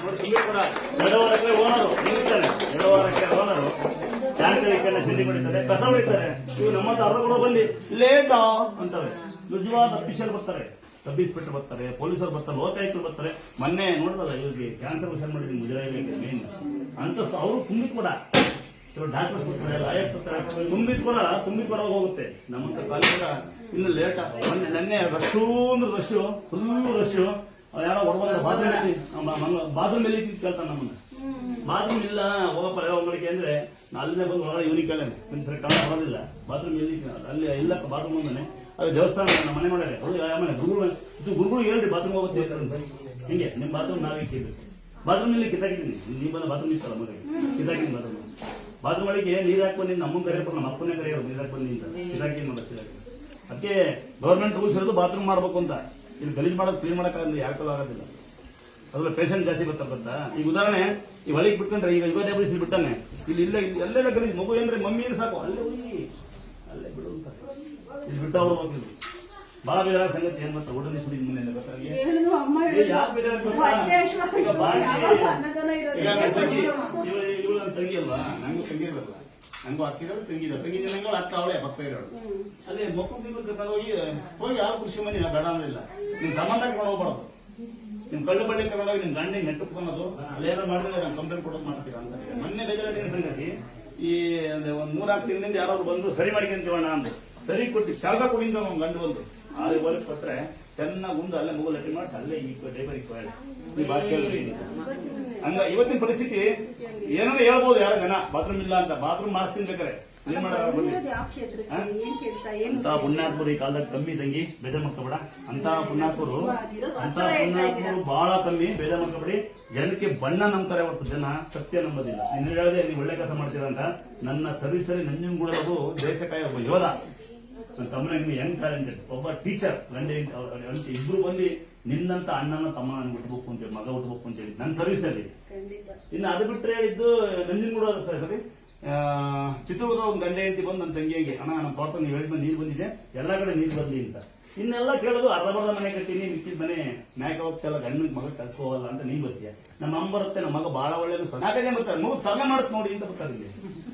ನೋಡಿ ತುಂಬೇಪುರ 2 ವಾರಕ್ಕೆ ಓನರು ನಿಲ್ತಾನೆ, 2 ವಾರಕ್ಕೆ ಓನರು ಜಾನಕರಿಕೆಲ್ಲ ಸಿದ್ಧಿ ಮಾಡಿದ್ದಾರೆ, ಕಸ ಹೊಡಿತಾರೆ. ಇವ್ರು ನಮ್ಮಂತ ಅರ್ಧ ಕೂಡ ಬಂದು ಲೇಟಾ ಅಂತಾರೆ. ನಿಜವಾದ ಅಫಿಷಿಯಲ್ ಬರ್ತಾರೆ, ಸಬ್ ಇನ್ಸ್ಪೆಕ್ಟರ್ ಬರ್ತಾರೆ, ಪೊಲೀಸರು ಬರ್ತಾರೆ, ಲೋಕಾಯುಕ್ತರು ಬರ್ತಾರೆ. ಮೊನ್ನೆ ನೋಡಿದಲ್ಲ ಇವ್ರಿಗೆ ಕ್ಯಾನ್ಸರ್ ವಿಷಯ ಮಾಡಿದ್ದೀನಿ ಮುಜರಾಯಿಗೆ ಮೇನ್ ಅಂತ. ಅವರು ತುಂಬಿದ್ ಕೂಡ ಡಾಕ್ಟರ್ಸ್ ಬರ್ತಾರೆ, ಲಾಯರ್ಸ್ ಬರ್ತಾರೆ. ತುಂಬಿದ್ ಕೂಡ ಹೋಗುತ್ತೆ. ನಮ್ಮಂತ ಕಾಲೇಜ್ ಇನ್ನು ಲೇಟ. ನೆನ್ನೆ ರಶ್ಶು ಅಂದ್ರೆ ರಶ್ಶು, ಫುಲ್ ರಶ್ಶು. ಯಾರೋ ಹೊರಬಂದ ಬಾತ್ರೂಮ್ ಎಲ್ಲಿ ಕೇಳ್ತಾನೆ ನಮ್ಮನ್ನ. ಬಾತ್ರೂಮ್ ಇಲ್ಲ ಹೋಗಪ್ಪ ಹೋಗ್ಲಿಕ್ಕೆ ಅಂದ್ರೆ ಅಲ್ಲೇ ಬಂದು ಒಳಗಡೆ ಇವನಿಗೆ ಕೇಳೇನೆ, ಸರಿ ಕನ್ನಡ ಬರೋದಿಲ್ಲ. ಬಾತ್ರೂಮ್ ಎಲ್ಲಿ ಅಲ್ಲಿ ಇಲ್ಲಕ್ಕ ಬಾತ್ರೂಮ್ ಮುಂದೆ. ಅದು ದೇವಸ್ಥಾನ ನಮ್ಮ ಮನೆ ನೋಡ್ಯಾರೆ. ಅವ್ರು ಯಾವ ಮನೆ ಗುರುಗಳು ಹೇಳ್ರಿ ಬಾತ್ರೂಮ್ ಹೋಗುತ್ತೆ ಹಿಂಗೆ. ನಿಮ್ ಬಾತ್ರೂಮ್ ನಾವೇ ಕೇಳ್ಬೇಕು. ಬಾತ್ರೂಮ್ ಇಲ್ಲಿ ಕಿತ್ತಾಕಿದ್ದೀನಿ, ನೀವು ಬಂದ ಬಾತ್ರೂಮ್ ಇತ್ತಲ್ಲ ಮಗ ಕಿತ್ತಾಕಿದ್ದೀನಿ. ಬಾತ್ರೂಮ್ ಒಳಗೆ ನೀರ್ ಹಾಕಿ ಬಂದು ನಮ್ಮನ್ನ ಕರೆಯಪ್ಪ, ನಮ್ಮ ಅಪ್ಪನೇ ಕರೆಯೋರು ನೀರ್ ಹಾಕಿ ಬಂದು ಅಂತ ಕಿತ್ತಾಕಿದ್ದೀನಿ ನೋಡಿ. ಅದಕ್ಕೆ ಗೌರ್ಮೆಂಟ್ ರೂಲ್ಸ್ ಇರೋದು ಬಾತ್ರೂಮ್ ಮಾಡ್ಬೇಕು ಅಂತ. ಇಲ್ಲಿ ಗಲೀಜ್ ಮಾಡೋದು ಕ್ಲೀನ್ ಮಾಡೋಕ್ಕಾಗಲ್ಲ, ಯಾಕೂ ಆಗೋದಿಲ್ಲ. ಅದ್ರಲ್ಲಿ ಪೇಷಂಟ್ ಜಾಸ್ತಿ ಬರ್ತಾ. ಈಗ ಉದಾಹರಣೆ ಈ ಒಳಗೆ ಬಿಟ್ಕೊಂಡ್ರೆ ಈಗ ಯುವ ಟ್ಯಾಬ್ಲೆಟ್ಸ್ ಬಿಟ್ಟಾನೆ, ಇಲ್ಲಿ ಎಲ್ಲೆಲ್ಲ ಗಲೀಜ್. ಮಗು ಏನ್ರೆ ಮಮ್ಮಿ ಏನು ಸಾಕು ಅಲ್ಲೇ ಹೋಗಿ ಅಲ್ಲೇ ಬಿಡು ಅಂತ ಇಲ್ಲಿ ಬಿಟ್ಟು ಅವ್ರು ಹೋಗಿದ್ರು. ಬಹಳ ಬೇಜಾರ ಸಂಗತಿ. ಏನ್ ಗೊತ್ತಾ, ಒಡನೆ ಕುಡಿದ ಮನೆಯಿಂದ ಗೊತ್ತಾಗಿ ಯಾಕೆ ಬೇಜಾರ ಗೊತ್ತಾ, ಈಗ ಇವಳು ನನ್ನ ತಂಗಿ ಅಲ್ವಾ, ನಂಗೂ ತಂಗಿ ಇರಲ್ಲ, ನಂಗೂ ಅಕ್ಕಿರೋದು ತಂಗಿ ನಂಗೂ ಅಕ್ಕ ಅವಳೇ ಪಕ್ಕ ಇರೋಳು. ಅದೇ ಮಕ್ಕಳು ಹೋಗಿ ಯಾವ ಕೃಷಿ ಮನೆ ಬೇಡ ಅನ್ನೋದಿಲ್ಲ. ನಿಮ್ ಸಂಬಂಧ ಕರ್ಕೊಂಡು ಹೋಗ್ಬಾರ್ದು. ನಿಮ್ ಕಳ್ಳು ಬಳ್ಳಿ ಕರ್ಕೊಂಡೋಗಿ ನಿಮ್ ಗಂಡಿಗೆ ನೆಟ್ಟುಕೊಳ್ಳೋದು ಅಲ್ಲೇನೋ ಮಾಡಿದ್ರೆ ನಾನು ಕಂಪ್ಲೇಂಟ್ ಕೊಡೋದು ಮಾಡ್ತೀರಾ ಅಂತ. ಮೊನ್ನೆ ಬೇಜಾರಾಗಿರೋ ಸಂಗತಿ, ಈ ಒಂದು 3-4 ತಿಂಗಳಿಂದ ಯಾರು ಬಂದು ಸರಿ ಮಾಡಿಕೊಂತೀವಣ್ಣ ಅಂತ ಸರಿ ಕೊಟ್ಟು ಚಾಲ್ಕ ಕೊಡಿಂದ ಗಂಡು ಬಂದು 6 ವರ್ಷ ಕೊಟ್ರೆ ಚೆನ್ನಾಗಿ ಉಂಡು ಅಲ್ಲೇ ಮಗು ಲಟ್ಟಿ ಮಾಡಿಸಿ ಅಲ್ಲೇ ಈ ಡೈಬರ್ ಈ ಭಾಷೆ ಹಂಗ. ಇವತ್ತಿನ ಪರಿಸ್ಥಿತಿ ಏನಾದ್ರು ಹೇಳ್ಬೋದು ಯಾರ ಜನ ಬಾತ್ರೂಮ್ ಇಲ್ಲ ಅಂತ. ಬಾತ್ರೂಮ್ ಮಾಡಿಸ್ತೀನಿ ಬೇಕಾರೆ ಏನ್ ಅಂತ ಪುಣ್ಯಾತ್ಮರು ಈ ಕಾಲದಾಗ ಕಮ್ಮಿ ತಂಗಿ, ಬೇಜಾರ್ ಮಾಡ್ಕೊಬೇಡ. ಅಂತ ಪುಣ್ಯಾತ್ಮರು ಬಹಳ ಕಮ್ಮಿ, ಬೇಜಾರ್ ಮಾಡ್ಕೊಬೇಡಿ. ಜನಕ್ಕೆ ಬಣ್ಣ ನಂಬ್ತಾರೆ ಹೊರತು ಜನ ಸತ್ಯ ನಂಬೋದಿಲ್ಲ. ನೀನು ಹೇಳಿದೆ ನೀವು ಒಳ್ಳೆ ಕೆಲಸ ಮಾಡ್ತೀರಾ ಅಂತ. ನನ್ನ ಸರ್ವಿಸಲ್ಲಿ ನಂಜನಗೂಡೋದು ದೇಶಕಾಯ ಒಬ್ಬ ಯೋಧ, ನನ್ನ ತಮ್ಮನಿಗೆ ಯಂಗ್ ಟ್ಯಾಲೆಂಟೆಡ್ ಒಬ್ಬ ಟೀಚರ್, ಇಬ್ರು ಬಂದು ನಿನ್ನಂತ ಅಣ್ಣನ ತಮ್ಮ ನನ್ಗೆ ಹುಟ್ಟಬೇಕು ಅಂತೇಳಿ, ಮಗ ಹುಟ್ಟಬೇಕು ಅಂತೇಳಿ ನನ್ನ ಸರ್ವಿಸಲ್ಲಿ. ಇನ್ನು ಅದು ಬಿಟ್ಟರೆ ಇದ್ದು ನಂಜನಗೂಡ ಸರಿ ಚಿತ್ರದುರ್ಗದ ಒಂದು ಗಂಡ ಹೆಂಡತಿ ಬಂದು ನನ್ನ ತಂಗಿಯಾಗಿ, ಅಣ್ಣ ನಮ್ಮ ತೋಟ ನೀವು ಹೇಳಿದ ನೀರು ಬಂದಿದೆ, ಎಲ್ಲ ಕಡೆ ನೀರು ಬರ್ಲಿ ಅಂತ. ಇನ್ನೆಲ್ಲ ಕೇಳೋದು ಅರ್ಧ ಮನೆ ಕಟ್ತೀನಿ, ಮಿಕ್ಕಿದ ಮನೆ ಮ್ಯಾಕ ಹೋಗ್ತಲ್ಲ, ಗಂಡ ಮಗ ಕೆಲಸ ಹೋಗಲ್ಲ ಅಂತ ನೀನ್ ಬರ್ತೀಯ. ನಮ್ಮ ಅಮ್ಮ ಬರುತ್ತೆ, ನಮ್ಮ ಮಗ ಬಹಳ ಒಳ್ಳೆಯದು, 4 ಜನ ಬರ್ತಾರೆ, ಮಗು ತಲೆ ಮಾಡಿಸ್ ನೋಡಿ ಅಂತ ಬರ್ತಾರೆ ಇಲ್ಲಿ.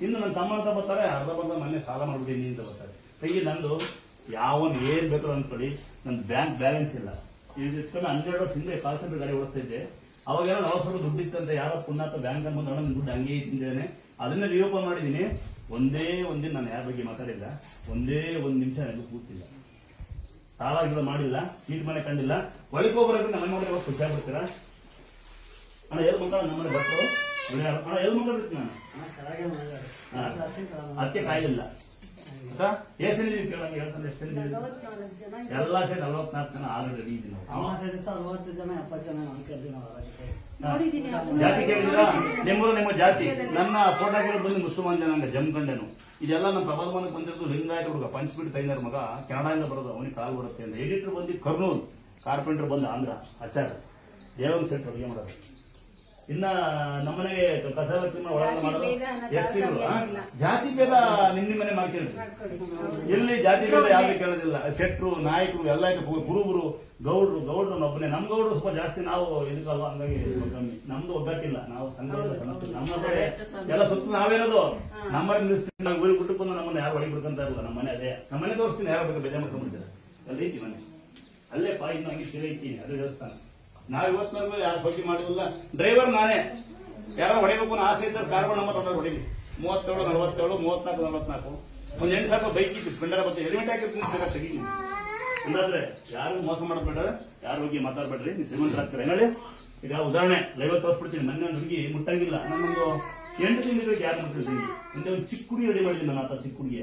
ಇನ್ನು ನನ್ನ ತಮ್ಮ ಅಂತ ಬರ್ತಾರೆ, ಅರ್ಧ ಮನೆ ಸಾಲ ಮಾಡ್ಬಿಟ್ಟಿನಿ ಅಂತ ಬರ್ತಾರೆ. ತಂಗಿ ನಂದು ಯಾವನ್ ಏನ್ ಬೇಕು ಅಂದ್ಕೊಳ್ಳಿ, ನಂದು ಬ್ಯಾಂಕ್ ಬ್ಯಾಲೆನ್ಸ್ ಇಲ್ಲ. 12 ವರ್ಷ ಹಿಂದೆ ಕಾಲ್ ಸೆಂಟರ್ ಗಾಡಿ ಓಡಿಸ್ತಾ ಇದ್ದೆ. ಅವಾಗೇನೋ 40 ದುಡ್ಡು ಇತ್ತಂತೆ, ಯಾರೋ ಪುಣ್ಯಾತ ಬ್ಯಾಂಕ್ ಬಂದು ಹಣ ದುಡ್ಡು ಹಂಗೆ ತಿಂದೇನೆ, ಅದನ್ನ ರಿಓಪನ್ ಮಾಡಿದೀನಿ. ಒಂದೇ ಒಂದಿನ ನಾನು ಯಾರ ಬಗ್ಗೆ ಮಾತಾಡಿಲ್ಲ, ಒಂದೇ ಒಂದು ನಿಮಿಷ ನನಗೂ ಕೂತಿಲ್ಲ, ಸಾಲ ಗಿಡ ಮಾಡಿಲ್ಲ, ಸೀಟ್ ಮನೆ ಕಂಡಿಲ್ಲ. ಒಳಗೋಗ್ಬರೋದು ನಮ್ಮ ಮನೆ ನೋಡಿ ಖುಷಿ ಆಗ್ಬಿಡ್ತೀರಾ? ಅಣ್ಣ ಎಲ್ಲಿ ಮಕ್ಕಳು ನಮ್ಮ ಮನೆ ಬರ್ತರು ಅಣ್ಣ, ಎಲ್ಲಿ ಮಕ್ಕಳಿರ್ತೀನಿ ನಾನು ಅದಕ್ಕೆ ಕಾಯಿಲ್ಲ ಎಷ್ಟು ಕೇಳಂಗೆ ಹೇಳ್ತಾನೆ. ಎಷ್ಟು ಎಲ್ಲ ಸೇರಿ 44 ಜನ ಆಲ್ರೆಡಿ ರೆಡಿ ಇದ್ದೀನಿ. ಜಾತಿ ಕೇಳಿದಿರಾ? ನಿಮ್ಮೂರು ನಿಮ್ಮ ಜಾತಿ. ನನ್ನ ಫೋಟೋ ಬಂದು ಮುಸಲ್ಮಾನ್ ಜನಾಂಗ ಜಮ್ಕಂಡೇನು. ಇದೆಲ್ಲ ನಮ್ಮ ಪ್ರಬಲಮಾನಕ್ಕೆ ಬಂದಿರೋದು ಲಿಂಗಾಯತ ಹುಡುಗ, ಪಂಚಬಿಡ್ ತೈನರ್ ಮಗ, ಕೆನಡಾದಿಂದ ಬರೋದು, ಅವನಿಗೆ ಕಾಲು ಬರುತ್ತೆ ಅಂತ. ಎಡಿಟರ್ ಬಂದು ಕರ್ನೂಲ್, ಕಾರ್ಪೆಂಟರ್ ಬಂದು ಆಂಧ್ರ, ಆಚಾರ ದೇವನ್ ಸೆಟ್ ಅಡುಗೆ ಮಾಡೋದು. ಇನ್ನ ನಮ್ಮನೆಗೆ ಕಸ ಒಳಗೆ ಮಾಡೋದು ಎಷ್ಟಿದ್ರು. ಜಾತಿ ಭೇದ ನಿಮ್ಮ ಮನೆ ಮಾಡ್ಕೇಳಿ, ಇಲ್ಲಿ ಜಾತಿ ಭೇದ ಯಾರು ಕೇಳೋದಿಲ್ಲ. ಶೆಟ್ರು, ನಾಯಕರು ಎಲ್ಲ ಕುರುಬರು, ಗೌಡ್ರು ಒಬ್ಬನೇ. ನಮ್ ಗೌಡ್ರು ಸ್ವಲ್ಪ ಜಾಸ್ತಿ, ನಾವು ಇದಕ್ಕಲ್ವಾ, ಹಂಗಾಗಿ ಕಮ್ಮಿ. ನಮ್ದು ಒಗ್ಗಟ್ಟಿಲ್ಲ, ನಾವು ಸಂಘ ನಮ್ಮ ಎಲ್ಲ ಸುತ್ತ ನಾವೇನದು ನಮ್ಮ ನಿಲ್ಲಿಸ್ತೀವಿ. ನಾವು ಊರಿಗೆ ಬಿಟ್ಟು ಬಂದು ನಮ್ಮನ್ನ ಯಾರು ಒಳಗೆ ಬಿಡ್ಕೊಂತ ಇರಲ್ಲ. ನಮ್ಮ ಮನೆ ಅದೇ, ನಮ್ಮ ಮನೆ ತೋರಿಸ್ತೀನಿ, ಯಾರು ಬೇಕು ಬೇಜಾರ್ ಮಾಡ್ಕೊಂಡ್ಬಿಡ್ತಾರೆ. ಅಲ್ಲಿ ಐತಿ ಮನೆ, ಅಲ್ಲೇ ಇನ್ನು ಹಂಗೆ ಸೀರೆ ಐತಿ, ಅದೇ ದೇವಸ್ಥಾನ. ನಾವ್ ಇವತ್ತಿನವರೆಗೂ ಯಾರು ಬಗ್ಗೆ ಮಾಡಿಲ್ಲ. ಡ್ರೈವರ್ ನಾನೇ. ಯಾರೋ ಹೊಡಿಬೇಕು ಅನ್ನೋ ಆಸೆ ಇದ್ದರೆ ಕಾರ್ಬನ್ ನಂಬರ್ ತೊಗೊಂಡು ಹೊಡಿಲಿ. 37 47 34 44 ಒಂದು 8 ಸಾವಿರ ಬೈಕ್ ಇತ್ತು, ಸ್ಪೆಂಡರ್ ಬರ್ತದೆ, ಹೆಲ್ಮೆಟ್ ಹಾಕಿರ್ತೀನಿ, ತೆಗೀನಿ. ಅಂದಾದ್ರೆ ಯಾರು ಮೋಸ ಮಾಡಬೇಡ, ಯಾರ ಬಗ್ಗೆ ಮಾತಾಡ್ಬೇಡ್ರಿ, ನೀವು ಶ್ರೀಮಂತರಾಗ್ತೀರ. ಹೇಳಿ, ಈಗ ಉದಾಹರಣೆ ಲೈವ್ ತೋರಿಸ್ಬಿಡ್ತೀನಿ. ಮೊನ್ನೆ ಒಂದು ಹುಡುಗಿ ಮುಟ್ಟಂಗಿಲ್ಲ, ನನ್ನೊಂದು 8 ತಿಂಗಳಿಗೆ ಯಾರು ಮುಟ್ಟಿದ್ದೀನಿ. ಹಿಂದೆ ಒಂದು ಚಿಕ್ಕ ಹುಡುಗಿ ರೆಡಿ ಮಾಡಿದ್ದೀನಿ ನಾನು. ಆತ ಚಿಕ್ಕ ಹುಡುಗಿ,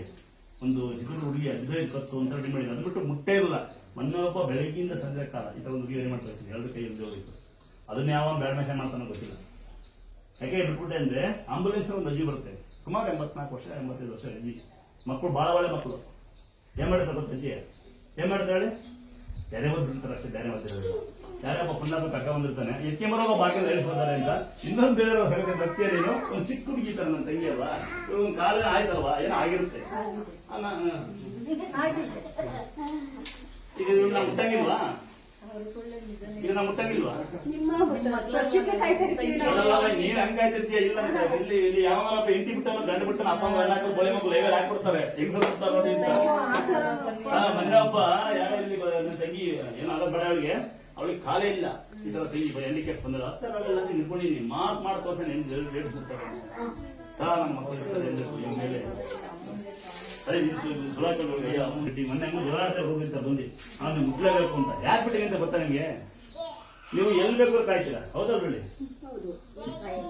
ಒಂದು ಚಿಕ್ಕ ಹುಡುಗಿ 15 10 ಅಂತ ರೆಡಿ ಮಾಡಿದ್ದೀನಿ. ಅದು ಬಿಟ್ಟು ಮುಟ್ಟೇ ಇರಲ್ಲ. ಮೊನ್ನೆ ಒಬ್ಬ ಬೆಳಗ್ಗೆಯಿಂದ ಸಂಜೆ ಕಾಲ ಈ ತರ ಒಂದು ಹುಡುಗಿ ರೆಡಿ ಮಾಡ್ತಾ ಇರ್ತೀನಿ, 2 ಕೈಯಲ್ಲಿ ಹೋಗಿತ್ತು. ಅದನ್ನ ಯಾವ ಬ್ಯಾಡ್ ಮೆಷನ್ ಮಾಡ್ತಾನೋ ಗೊತ್ತಿಲ್ಲ. ಯಾಕೆ ಬಿಟ್ಬಿಟ್ಟೆ ಅಂದ್ರೆ ಆಂಬುಲೆನ್ಸ್ ಒಂದು ಅಜ್ಜಿ ಬರುತ್ತೆ, ಸುಮಾರು 84 ವರ್ಷ 85 ವರ್ಷ ಅಜ್ಜಿ. ಮಕ್ಕಳು ಬಹಳ ಒಳ್ಳೆ ಮಕ್ಕಳು. ಏನ್ ಮಾಡಿರ್ತಾರೆ ಗೊತ್ತ ಅಜ್ಜಿ? ಏನ್ ಮಾಡ್ತಾಳೆ? ಬೇರೆ ಓದ್ ಬಿಡ್ತಾರೆ ಅಷ್ಟೇ, ಬೇರೆ ಓದಿರೋದು. ಯಾರಪ್ಪ ಪುಣ್ಯಾಪ ಕಕ್ಕ ಬಂದಿರ್ತಾನೆ, ಎಕ್ಕೆ ಬರೋ ಬಾಕಿ ಹೇಳಿಸ್ಬೋದಾರೆ ಅಂತ. ಇನ್ನೊಂದು ಬೇರೆ ಸಗತಿ ಭಕ್ತಿಯರೇನು, ಒಂದು ಚಿಕ್ಕ ಹುಡುಗಿ ತರ ನನ್ನ ತಂಗಿ ಅಲ್ವಾ, ಒಂದು ಕಾಲ ಆಯ್ತಲ್ವಾ, ಏನೋ ಆಗಿರುತ್ತೆ. ಈಗ ನಾ ಮುಟ್ಟಂಗಿಲ್ವಾ? ಈಗ ನಾ ಮುಟ್ಟಂಗಿಲ್ವಾ? ನೀನ್ ಹಂಗ ಕಾಯ್ತಿರ್ತೀಯ? ಇಲ್ಲ, ಇಲ್ಲಿ ಯಾವಪ್ಪ ಇಂಟಿ ಬಿಟ್ಟಲ್ಲ, ಗಂಡು ಬಿಟ್ಟನ, ಅಪ್ಪ ಅಮ್ಮ ಬೋಳೆ ಮಕ್ಕಳು ಲೈವರ್ ಹಾಕ್ಬಿಡ್ತಾರೆ, ಹೆಂಗಸರು ಬಿಡ್ತಾರೆ ನೋಡಿ ಅಂತ. ಮೊನ್ನೆ ಒಬ್ಬ ಯಾರೋ ಇಲ್ಲಿ ನನ್ನ ತಂಗಿ ಏನೋ ಅದ ಬಡ ಅವಳಿಗೆ ಕಾಲೇ ಇಲ್ಲ, ಈ ತರ ತಂಗಿ ಹ್ಯಾಂಡಿಕ್ಯಾಪ್ ಬಂದ 10 ಎಲ್ಲ ನಿಂತ್ಕೊಂಡಿನಿ, ಮಾಡ್ ತೋರ್ಸ ಲೇಡ್ಸ್ಬಿಡ್ತಾರೆ. ನಮ್ಮ ಮಕ್ಕಳು ಮೇಲೆ ಅದೇ ಮೊನ್ನೆ ಜೋರಾಟ ಹೋಗಿರ್ತ ಬಂದು ಅವ್ನು ಮುಟ್ಲೇಬೇಕು ಅಂತ. ಯಾಕೆ ಬಿಟ್ಟಿಗೆ ಅಂತ ಗೊತ್ತಾ ನಿಮ್ಗೆ? ನೀವು ಎಲ್ಲಿ ಬೇಕಾದ್ರೂ ಕಾಯ್ತೀರಾ, ಹೌದಲ್ರಿ?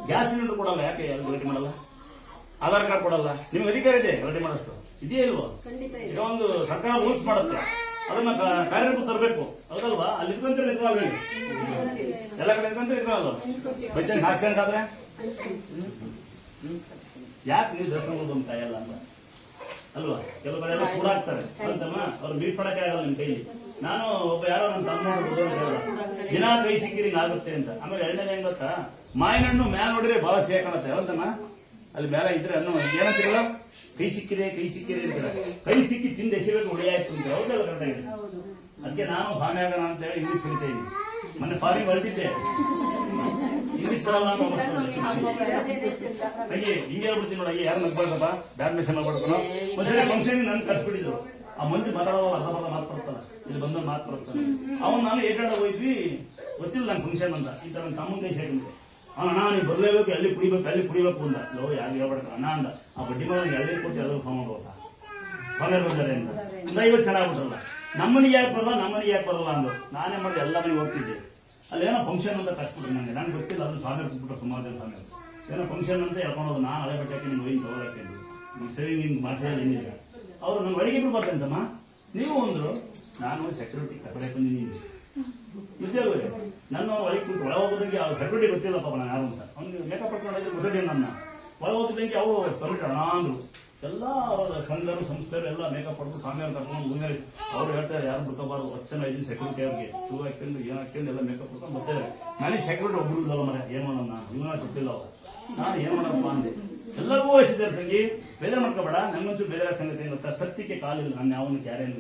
ಗ್ಯಾಸ್ ಸಿಲಿಂಡರ್ ಕೊಡಲ್ಲ, ಯಾಕೆ ರೆಡಿ ಮಾಡಲ್ಲ? ಆಧಾರ್ ಕಾರ್ಡ್ ಕೊಡಲ್ಲ, ನಿಮ್ಗೆ ಅಧಿಕಾರ ಇದೆ ರೆಡಿ ಮಾಡೋಷ್ಟು, ಇದೆಯೇ ಇಲ್ವೋ? ಈಗ ಒಂದು ಸರ್ಕಾರ ರೂಲ್ಸ್ ಮಾಡುತ್ತೆ, ಅದನ್ನ ಕಾರ್ಯರೂಪ ತರಬೇಕು, ಹೌದಲ್ವಾ? ಅಲ್ಲಿ ಇದ್ಕೊಂತ ಇದ್ವಲ್ಲ, ಎಲ್ಲ ಕಡೆ ಇದ್ಕೊಂತ ಇದ್ವಲ್ಲ. ಬೈಚನ್ ಆಕ್ಸಿಡೆಂಟ್ ಆದ್ರೆ ಯಾಕೆ ನೀವು ದರ್ಶನ ಒಂದು ಕಾಯಲ್ಲ ಅಂತ ಅಲ್ವಾ? ಕೆಲವು ಕಡೆ ಎಲ್ಲ ಕೂಡ ಹಾಕ್ತಾರೆ ಅಂತಮ್ಮ, ಅವ್ರು ಮೀಟ್ ಮಾಡಕ್ಕೆ ಆಗಲ್ಲ ನಿಮ್ ಕೈಲಿ. ನಾನು ಒಬ್ಬ ಯಾರೋ ನನ್ನ ತಮ್ಮ ದಿನ ಕೈ ಸಿಕ್ಕಿರಿ ಆಗುತ್ತೆ ಅಂತ. ಆಮೇಲೆ 2ನೇ ಏನ್ ಗೊತ್ತಾ, ಮಾವಿನಣ್ಣು ಮ್ಯಾಲ ನೋಡಿದ್ರೆ ಬಹಳ ಸಿಹಿ ಕಾಣುತ್ತೆ, ಹೌದಮ್ಮ? ಅಲ್ಲಿ ಮೇಲೆ ಇದ್ರೆ ಅನ್ನು ಏನಂತಿರಲ್ಲ, ಕೈ ಸಿಕ್ಕಿದೆ ಅಂತೀರ. ಕೈ ಸಿಕ್ಕಿ ತಿಂದು ಎಸಿಬೇಕು, ಹೊಡೆಯಾಯ್ತು ಅಂತ, ಹೌದಲ್ಲ? ಕರೆಕ್ಟಾಗಿ. ಅದಕ್ಕೆ ನಾನು ಸ್ವಾಮಿ ಆಗೋಣ ಅಂತ ಹೇಳಿ ಇಂಗ್ಲಿಷ್ ಕಲಿತಾ ಇದ್ದೀನಿ. ಮೊನ್ನೆ ಫಾರಿನ್ ಹೊರಟಿದ್ದೆ, ಇಂಗ್ಲಿಷ್ ಬರಲ್ಲ ಹಾಗೆ ಹಿಂಗೆ ಹೇಳ್ಬಿಡ್ತೀನಿ ನೋಡಿ, ಯಾರು ನಗ್ಬಾರ್ದಪ್ಪ, ಬ್ಯಾಡ್ ಮೆಷನ್ ಮಾಡ್ಕೊಡ್ತಾನೋ. ಒಂದ್ಸರಿ ಫಂಕ್ಷನ್ ನನ್ ಕರ್ಸ್ಬಿಟ್ಟಿದ್ರು, ಆ ಮಂದಿ ಮಾತಾಡೋಲ್ಲ, ಅರ್ಧ ಮಾತು ಬರ್ತಾನೆ, ಇಲ್ಲಿ ಬಂದ ಮಾತು ಬರ್ತಾನೆ. ಅವ್ನು ನಾನು ಏಟಾಡ ಹೋಯ್ದ್ವಿ, ಗೊತ್ತಿಲ್ಲ ನಂಗೆ ಫಂಕ್ಷನ್ ಅಂತ. ಈ ತರ ನನ್ನ ತಮ್ಮನ ಕೈ ಸೇರಿದ್ರೆ ಅಣ್ಣ ನೀವು ಬರ್ಲೇಬೇಕು, ಅಲ್ಲಿ ಕುಡಿಬೇಕು ಅಂದ. ಲೋ ಯಾರು ಹೇಳ್ಬಾರ್ದು ಅಣ್ಣ ಅಂದ. ಆ ಬಡ್ಡಿ ಮಗ ಎಲ್ಲಿ ಕೊಟ್ಟು ಎಲ್ಲರೂ ಫೋನ್ ಹೋಗ್ತಾ ಫೋನ್ ಬಂದರೆ ಅಂತ ಅಂದ. ಇವತ್ತು ಚೆನ್ನಾಗ್ಬಿಟ್ರಲ್ಲ, ನಮ್ಮನಿಗೆ ಯಾಕೆ ಬರಲ್ಲ ಅಂದ್ರು. ನಾನೇ ಮಾಡಿದೆ, ಎಲ್ಲ ಮನೆಗೆ ಹೋಗ್ತಿದ್ದೆ. ಅಲ್ಲೇನೋ ಫಂಕ್ಷನ್ ಅಂತ ಕಷ್ಟಬಿಟ್ರು ನನಗೆ, ನಂಗೆ ಗೊತ್ತಿಲ್ಲ. ಅದು ಸ್ವಾಮಿ ಬಿಟ್ಬಿಟ್ರು, ಸುಮಾರು ಸ್ವಾಮಿ ಏನೋ ಫಂಕ್ಷನ್ ಅಂತ ಹೇಳ್ಕೊಳೋದು. ನಾನು ಹಳೆ ಬಟ್ಟೆ ನಿಮ್ಗೆ ಒಯ್ದು ತಗೊಳಕ್ಕೆ ಸರಿ, ನಿಮ್ಗೆ ಮಾಡಿಸಿಲ್ಲ ಏನಿಲ್ಲ. ಅವರು ನನ್ನ ಒಳಗೆ ಬಿಟ್ಟು ಬರ್ತಂತಮ್ಮ, ನೀವು ಅಂದ್ರು. ನಾನು ಸೆಕ್ಯೂರಿಟಿ ಕಸಡೆ ಬಂದಿದ್ದೀನಿ, ಉದ್ಯೋಗ. ನನ್ನ ಒಳಗೆ ಕುಂತು ಒಳ ಹೋಗೋದಂಗೆ ಅವ್ರು ಸೆಕ್ಯೂರಿಟಿ ಗೊತ್ತಿಲ್ಲಪ್ಪ ನಾನು ಯಾರು ಅಂತ. ಅವ್ನಿಗೆ ಮೇಕಪ್ ಹಾಕೊಂಡು ಗೊತ್ತಿದೆ ನನ್ನ ಒಳ ಹೋಗೋದಂಗೆ ಅವು ಕಮಿಟಿ ಅಣ್ಣ ಅಂದ್ರು. ಎಲ್ಲ ಸಂಘರು ಸಂಸ್ಥೆಗಳು ಎಲ್ಲ ಮೇಕಪ್ ಹೊಡೆದು ಸ್ವಾಮಿಯವ್ರು ಕರ್ಕೊಂಡು ಮುಂದೆ ಅವ್ರು ಹೇಳ್ತಾರೆ, ಯಾರು ಬಿಡ್ಕೋಬಾರ್ದು, 10 ಜನ ಇದ್ದೀನಿ ಸೆಕ್ಯೂರಿಟಿ ಅವ್ರಿಗೆ, ಶೂ ಹಾಕೊಂಡು ಏನು ಹಾಕೊಂಡು ಎಲ್ಲ ಮೇಕಪ್ ಹೊಡ್ಕೊಂಡು ಬರ್ತಾರೆ. ನನಗೆ ಸೆಕ್ಯೂರಿಟಿ ಒಬ್ರು ಇಲ್ಲವ ಮರ, ಏನ್ ಮಾಡೋಣ, ಇವನ ಸುತ್ತಿಲ್ಲ. ನಾನು ಏನ್ ಮಾಡಪ್ಪ ಅಂದೆ. ಎಲ್ಲರಿಗೂ ವಹಿಸಿದ್ದಾರೆ ತಂಗಿ, ಬೇಜಾರು ಮಾಡ್ಕೋಬೇಡ. ನಂಗಂತೂ ಬೇಜಾರ ಸಂಗತಿ ಏನು ಗೊತ್ತಾ, ಸತ್ಯಕ್ಕೆ ಕಾಲಿಲ್ಲ. ನಾನು ಯಾವನು ಕ್ಯಾರೇನ್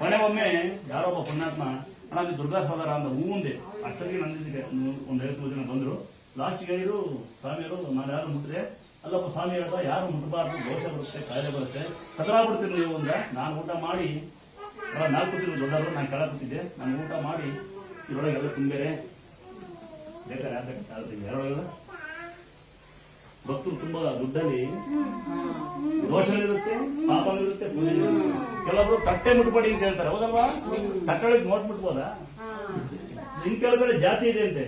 ಕೊನೆ ಒಮ್ಮೆ ಯಾರೊಬ್ಬ ಪುಣ್ಯಾತ್ಮ ಅಣ್ಣ ಅಲ್ಲಿ ದುರ್ಗಾ ಸೋದರ ಅಂತ ಮುಂದೆ ಅಷ್ಟೊತ್ತಿಗೆ ನಂದಿದ್ದೆ ಒಂದು 53 ಜನ ಬಂದ್ರು. ಲಾಸ್ಟ್ಗೆ ಹೇಳಿದ್ರು ಸ್ವಾಮಿಯವರು, ನಾನು ಯಾರು ಮುಟ್ಟಿದೆ ಅಲ್ಲಪ್ಪ ಸ್ವಾಮಿ ಹೇಳ್ತಾ, ಯಾರು ಮುಟ್ಟಬಾರ್ದು, ದೋಷ ಬರುತ್ತೆ, ಕಾಯಿಲೆ ಬರುತ್ತೆ, ಸದರಾಗ್ಬಿಡ್ತೀರಿ ನೀವು ಅಂದ. ನಾನು ಊಟ ಮಾಡಿ 4 ಕೂತಿದ್ರು ದೊಡ್ಡವರು, ನಾನು ಕೆಳ ಕೂತಿದ್ದೆ. ನಾನು ಊಟ ಮಾಡಿ ಇದ್ರೊಳಗೆಲ್ಲ ತುಂಬೇರೆ ಬೇಕಾದ್ರೆ ಯಾರೊಳಗೆಲ್ಲ ಭಕ್ತರು ತುಂಬಾ ದುಡ್ಡಲ್ಲಿ ದೋಷಗಳಿರುತ್ತೆ, ಪಾಪಗಳಿರುತ್ತೆ, ಪೂಜೆ ಕೆಲವೊಬ್ರು ತಟ್ಟೆ ಮುಟ್ಬೇಡಿ ಅಂತ ಹೇಳ್ತಾರೆ, ಹೌದಲ್ವಾ? ತಟ್ಟೆಗೆ ನೋಟ್ ಮುಟ್ಬೋದಾ? ಇನ್ ಕೆಲವು ಜಾತಿ ಇದೆ ಅಂತೆ,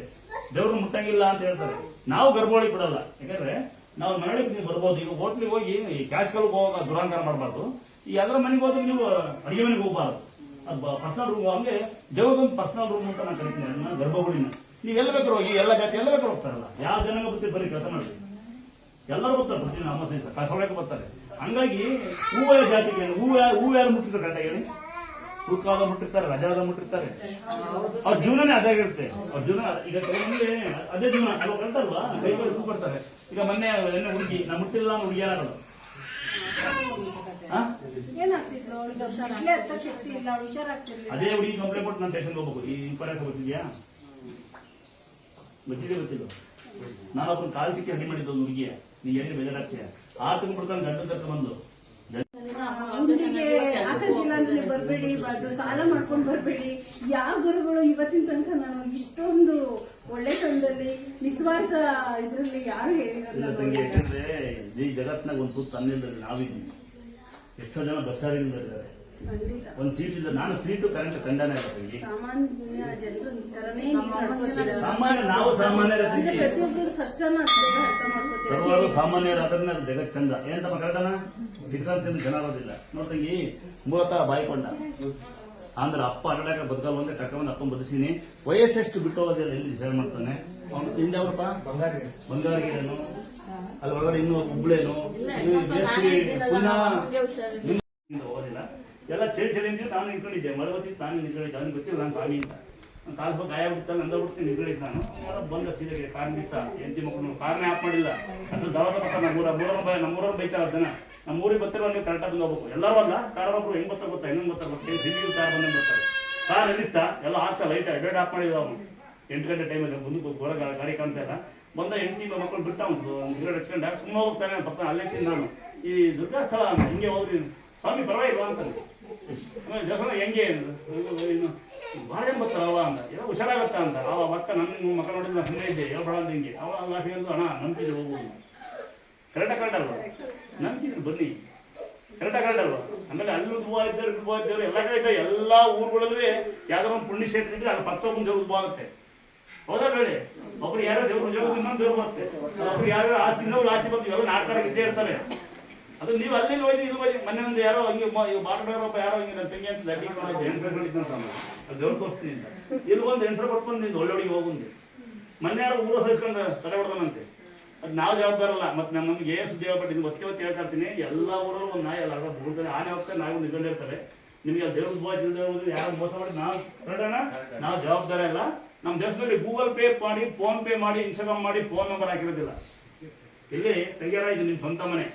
ದೇವ್ರನ್ನ ಮುಟ್ಟಂಗಿಲ್ಲ ಅಂತ ಹೇಳ್ತಾರೆ. ನಾವು ಗರ್ಭೊಳಗೆ ಬಿಡಲ್ಲ, ಯಾಕಂದ್ರೆ ನಾವು ಮನೆಯೊಳಗೆ ನೀವು ಬರ್ಬೋದು. ಈಗ ಹೋಟ್ಲಿಗೆ ಹೋಗಿ ಈ ಕ್ಯಾಶ್ಗಳಿಗೆ ಹೋಗುವಾಗ ದುರಾಂಕಾರ ಮಾಡಬಾರ್ದು. ಈ ಎಲ್ಲರ ಮನೆಗೆ ಹೋದ್ರೆ ನೀವು ಅಡಿಗೆ ಮನೆಗೆ ಹೋಗ್ಬಾರ್ದು. ಅದು ಪರ್ಸನಲ್ ರೂಮ್, ಹಂಗೆ ದೇವ್ರದೊಂದು ಪರ್ಸನಲ್ ರೂಮ್ ಅಂತ ನಾನು ಕರಿತೀನಿ ಅದನ್ನ, ಗರ್ಭಗುಡಿನ. ನೀವೆಲ್ಲ ಬೇಕಾದ್ರೆ ಹೋಗಿ, ಎಲ್ಲ ಜಾತಿ ಎಲ್ಲ ಬೇಕಾದ್ರೆ ಹೋಗ್ತಾರಲ್ಲ, ಯಾವ ಜನಾಂಗ ಬರ್ತೀವಿ ಬರೀ ಕೆಲಸ ಮಾಡಿ, ಎಲ್ಲರೂ ಬರ್ತಾರೆ ಪ್ರತಿದಿನ ಅಮಾವಾಸ್ಯೆ ದಿವಸ ಕಸ ಹೊಳಕ್ಕೆ ಬರ್ತಾರೆ. ಹಂಗಾಗಿ ಹೂವ ಜಾತಿಗೆ ಹೂವು ಯಾರು ಮುಟ್ಟಿರ್ತಾರೆ ಕರೆಕ್ಟಾಗಿ ಹೇಳಿ? ತೂಕಾದ ಮುಟ್ಟಿರ್ತಾರೆ, ರಜಾದ ಮುಟ್ಟಿರ್ತಾರೆ, ಅವ್ರ ಜೀವನನೇ ಅದಾಗಿರುತ್ತೆ. ಅವ್ರ ಜೀವನ ಈಗ ಕೆಲವೊಂದು ಅದೇ ಜೀವನ ಅಲ್ವ, ಕಲ್ತಲ್ವಾ? ಕೈ ಹೂ ಬರ್ತಾರೆ. ಈಗ ಮೊನ್ನೆ ಎಣ್ಣೆ ಹುಡುಗಿ ನಾ ಮುಟ್ಟಿಲ್ಲ ಅನ್ನೋ ಹುಡುಗಿ ಏನಾಗಲ್ಲ, ಏನಾಗ್ತಿದ್ಲು ಅವಳಿಗೆ ಅರ್ಥ ಶಕ್ತಿ ಇಲ್ಲ, ಹುಷಾರಾಗ್ತಿರ್ಲಿಲ್ಲ. ಅದೇ ಹುಡುಗಿ ಕಂಪ್ಲೇಂಟ್ ಕೊಟ್ಟು ನಾನು ಸ್ಟೇಷನ್ಗೆ ಹೋಗ್ಬೇಕು. ಈ ಇಂಪಾರೆನ್ಸ್ ಗೊತ್ತಿದ್ಯಾ? ಗೊತ್ತಿಲ್ಲ. ನಾನೊಬ್ಬರು ಕಾಲ್ ಸಿಕ್ಕಿ ರೆಡಿ ಮಾಡಿದ್ದು ಒಂದು ಹುಡುಗಿಯ, ನೀ ಎಣ್ಣೆ ಬೇಜಾರಾಗ್ತೀಯ ಆತನ ಬಿಡ್ತಾನೆ ಗಂಡು ಕರ್ಕೊಂಡು ಬಂದು ಹುಡುಗಿಗೆ ಹಾಕಂಗಿಲ್ಲ ಅಂದ್ರೆ ಬರ್ಬೇಡಿ, ಸಾಲ ಮಾಡ್ಕೊಂಡ್ ಬರ್ಬೇಡಿ. ಯಾವ ಗುರುಗಳು ಇವತ್ತಿನ ತನಕ ನಾನು ಇಷ್ಟೊಂದು ಒಳ್ಳೆ ತಂದಲ್ಲಿ ನಿಸ್ವಾರ್ಥ ಇದ್ರಲ್ಲಿ ಯಾರು ಹೇಳಿರಲ್ಲ. ತಂಗಿ, ಯಾಕಂದ್ರೆ ಈ ಜಗತ್ನಾಗ ಒಂದು ಕೂತು ತನ್ನಿಲ್ಲದೆ ನಾವಿದ್ದೀವಿ. ಎಷ್ಟೋ ಜನ ಬಸ್ಸಾರಿದ್ದಾರೆ, ಒಂದು ಸೀಟ್ ಇದೆ. ನಾನು ಸೀಟು ಕರೆಂಟ್ ಕಂಡಾನೆ ಆಗುತ್ತೆ. ಸಾಮಾನ್ಯ ಜನರು ತರನೇ ಸಾಮಾನ್ಯ, ನಾವು ಸಾಮಾನ್ಯರ ಪ್ರತಿಯೊಬ್ಬರು ಕಷ್ಟನ ಅರ್ಥ ಮಾಡ್ಕೊತೀವಿ. ಸರ್ವರು ಸಾಮಾನ್ಯರಾದ್ರೆ ಅದು ಜಗತ್ ಚಂದ. ಏನಂತ ಕರೆಕ್ಟನ ಇದ್ರಂತ ಜನ ಇರೋದಿಲ್ಲ. ನೋಡ್ತಂಗಿ ಮೂಲತಃ ಬಾಯ್ಕೊಂಡ ಅಂದ್ರೆ ಅಪ್ಪ ಅಡ್ಡಾಗ ಬದುಕಲ್ ಒಂದೇ ಕರ್ಕೊಂಡ್ ಅಪ್ಪ ಬದುಕಿನಿ. ವಯಸ್ಸೆಷ್ಟು ಬಿಟ್ಟು ಹೋಗೋದಿಲ್ಲ, ಎಲ್ಲಿ ಶೇರ್ ಮಾಡ್ತಾನೆ. ಹಿಂದೆ ಅವ್ರಪ್ಪ ಬಂಗಾರಿಗೇನು ಅಲ್ಲಿ ಒಳಗಡೆ ಇನ್ನೂ ಹುಬ್ಳೇನು ಹೋಗೋದಿಲ್ಲ. ಎಲ್ಲ ಚೇಳಿ ನಾನು ನಿಂತ್ಕೊಂಡಿದ್ದೆ, ಮರವತಿ ತಾನು ನಿಂತ್ಕೊಂಡಿದ್ದೆ. ಅವ್ನಿಗೆ ಗೊತ್ತಿಲ್ಲ ನಾನು ಸ್ವಾಮಿ ಅಂತ. ಕಾಲ್ ಸ್ವಲ್ಪ ಗಾಯ ಬಿಡ್ತಾನೆ, ಅಂದ ಬಿಡ್ತೀನಿ ನಿಂತ್ಕೊಂಡಿದ್ದೆ ನಾನು. ಬಂದ ಸೀರೆಗೆ ಕಾರ್ ನಿಂತ ಎಂಟಿ ಮಕ್ಕಳು ಕಾರ್ನೇ ಆಫ್ ಮಾಡಿಲ್ಲ. ಅದು ದವಾಖ ಬರ್ತಾರೆ, ನಮ್ಮೂರವ್ರು ಬೈತಾರೆ ಅದನ್ನ. ನಮ್ಮೂರಿಗೆ ಬರ್ತಿರೋ ನೀವು ಕರೆಕ್ಟಾಗಿ ಬಂದು ಹೋಗ್ಬೇಕು. ಎಲ್ಲರೂ ಅಲ್ಲ, ಕಾರೊಬ್ಬರು ಹೆಂಗ್ ಬರ್ತಾರೆ ಗೊತ್ತಾ, ಇನ್ನೊಂದು ಬರ್ತಾರೆ ಬರ್ತೀನಿ ಸಿಟಿಗೆ ಕಾರ್ ಬಂದಂಗೆ ಬರ್ತಾರೆ. ಕಾರ್ ನಿಲ್ಲಿಸ್ತಾ ಎಲ್ಲ ಹಾಕ್ತಾ ಲೈಟ್ ಅಡ್ವೈಟ್ ಆಫ್ ಮಾಡಿದ್ರು ಅವನು. 8 ಗಂಟೆ ಟೈಮಲ್ಲಿ ಮುಂದಕ್ಕೆ ಹೊರ ಗಾಡಿ ಕಾಣ್ತಾ ಇಲ್ಲ. ಬಂದ ಹೆಂಡತಿ ಮಕ್ಕಳು ಬಿಟ್ಟ ಒಂದು ಸಿಗರೇಟ್ ಹಚ್ಕೊಂಡ ಸುಮ್ಮನೆ ಹೋಗ್ತಾನೆ. ಪಕ್ಕ ಅಲ್ಲೇ ತಿಂದು ನಾನು ಈ ದುರ್ಗಾ ಸ್ಥಳ ಅಂತ ಹಿಂಗೆ ಹೋದ್ರಿ ಸ್ವಾಮಿ ಪರವಾಗಿಲ್ವಾ ಅಂತ. ಆಮೇಲೆ ದೇವಸ್ಥಾನ ಹೆಂಗೆ ಇನ್ನು ಭಾಳ ಜನ ಬರ್ತಾರವ ಅಂತ, ಏನೋ ಹುಷಾರಾಗತ್ತಾ ಅಂತ. ಅವ ಮಕ್ಕ ನನ್ನ ಮಕ್ಕ ನೋಡಿದ್ರೆ ಸುಮ್ಮನೆ ಇದ್ದೆ, ಹೇಳ್ಬೇಡ ಅಂತ ಹಿಂಗೆ. ಅವ ಲಾಸ್ಟಿಗೆ ಅಣ್ಣ ನಂಬಿದ್ರೆ ಹೋಗ್ಬೋದು. ಕರೆಕ್ಟಾಗಿ ಅಲ್ವಾ? ನಂಬಿದ್ರು ಬನ್ನಿ, ಕರೆಕ್ಟಾಗಿ ಅಲ್ವಾ? ಆಮೇಲೆ ಅಲ್ಲೂ ದುವಾ ಇದ್ದವ್ರು ಎಲ್ಲ ಕಡೆ ಇದ್ದ ಎಲ್ಲ ಊರುಗಳಲ್ಲೂ ಯಾವ್ದಾದ್ರು ಒಂದು ಪುಣ್ಯ ಕ್ಷೇತ್ರ ಇದ್ರೆ ಅಲ್ಲಿ ಪಕ್ಕ ದೇವ್ರ ದುವಾ ಆಗುತ್ತೆ. ಹೌದಾ ಬೇಡ? ಒಬ್ರು ಯಾರೋ ದೇವ್ರು ದೇವ್ರು ಇನ್ನೊಂದು ದೇವ್ರು ಬರುತ್ತೆ. ಒಬ್ರು ಯಾರು ಆ ತಿನ್ನೋರು ಆಚೆ ಬಂದು ಎಲ್ಲ ನಾಟಕ ಇದ್ದೇ ಇರ್ತಾರೆ. ಅದು ನೀವು ಅಲ್ಲಿ ಹೋಯ್ತು ಇದು ಹೋಯ್ತು. ಮೊನ್ನೆ ಒಂದು ಯಾರೋ ಹಂಗೆ ಬಾಟಡೋರೊಬ್ಬ ಯಾರೋ ಹಿಂಗೆ ನನ್ನ ತಂಗಿ ಅಂತ ಅಡ್ಡಿ ಹೆಣ್ಸರ್ಕೊಂಡಿದ್ದಂತ ಅದು ದೇವ್ರು ತೋರಿಸ್ತೀನಿ ಅಂತ. ಇಲ್ಲಿ ಒಂದು ಹೆಣ್ಸರು ಕೊಟ್ಕೊಂಡು ನಿಂದು ಒಳ್ಳೊಡಿಗೆ ಹೋಗುಂದು. ಮೊನ್ನೆ ಯಾರೋ ಊರು ಸಹಿಸ್ಕೊಂಡು ತಲೆ ಹೊಡೆದನಂತೆ. ಅದು ನಾವು ಜವಾಬ್ದಾರಲ್ಲ. ಮತ್ತೆ ನಮಗೆ ಏನು ಸುದ್ದಿ ಹೇಳ್ಬಿಟ್ಟು ಒತ್ತಿ ಹೇಳ್ತಾ ಇರ್ತೀನಿ. ಎಲ್ಲ ಊರಲ್ಲೂ ಒಂದು ನಾಯಿ ಎಲ್ಲ ಬಿಡ್ತಾರೆ, ಆನೆ ಹೋಗ್ತಾರೆ, ನಾವು ನಿಂತ್ಕೊಂಡಿರ್ತಾರೆ. ನಿಮಗೆ ದೇವ್ರ ಹೋದ್ರೆ ಯಾರು ಮೋಸ ಮಾಡಿ ನಾವು ಕರೆಕ್ಟಣ್ಣ, ನಾವು ಜವಾಬ್ದಾರಿ ಅಲ್ಲ. ನಮ್ಮ ದೇಶದಲ್ಲಿ ಗೂಗಲ್ ಪೇ ಮಾಡಿ, ಫೋನ್ ಪೇ ಮಾಡಿ, ಇನ್ಸ್ಟಾಗ್ರಾಮ್ ಮಾಡಿ ಫೋನ್ ನಂಬರ್ ಹಾಕಿರೋದಿಲ್ಲ. ಇಲ್ಲಿ ತಂಗಿಯರ ಇದು ನಿಮ್ಮ ಸ್ವಂತ ಮನೆ,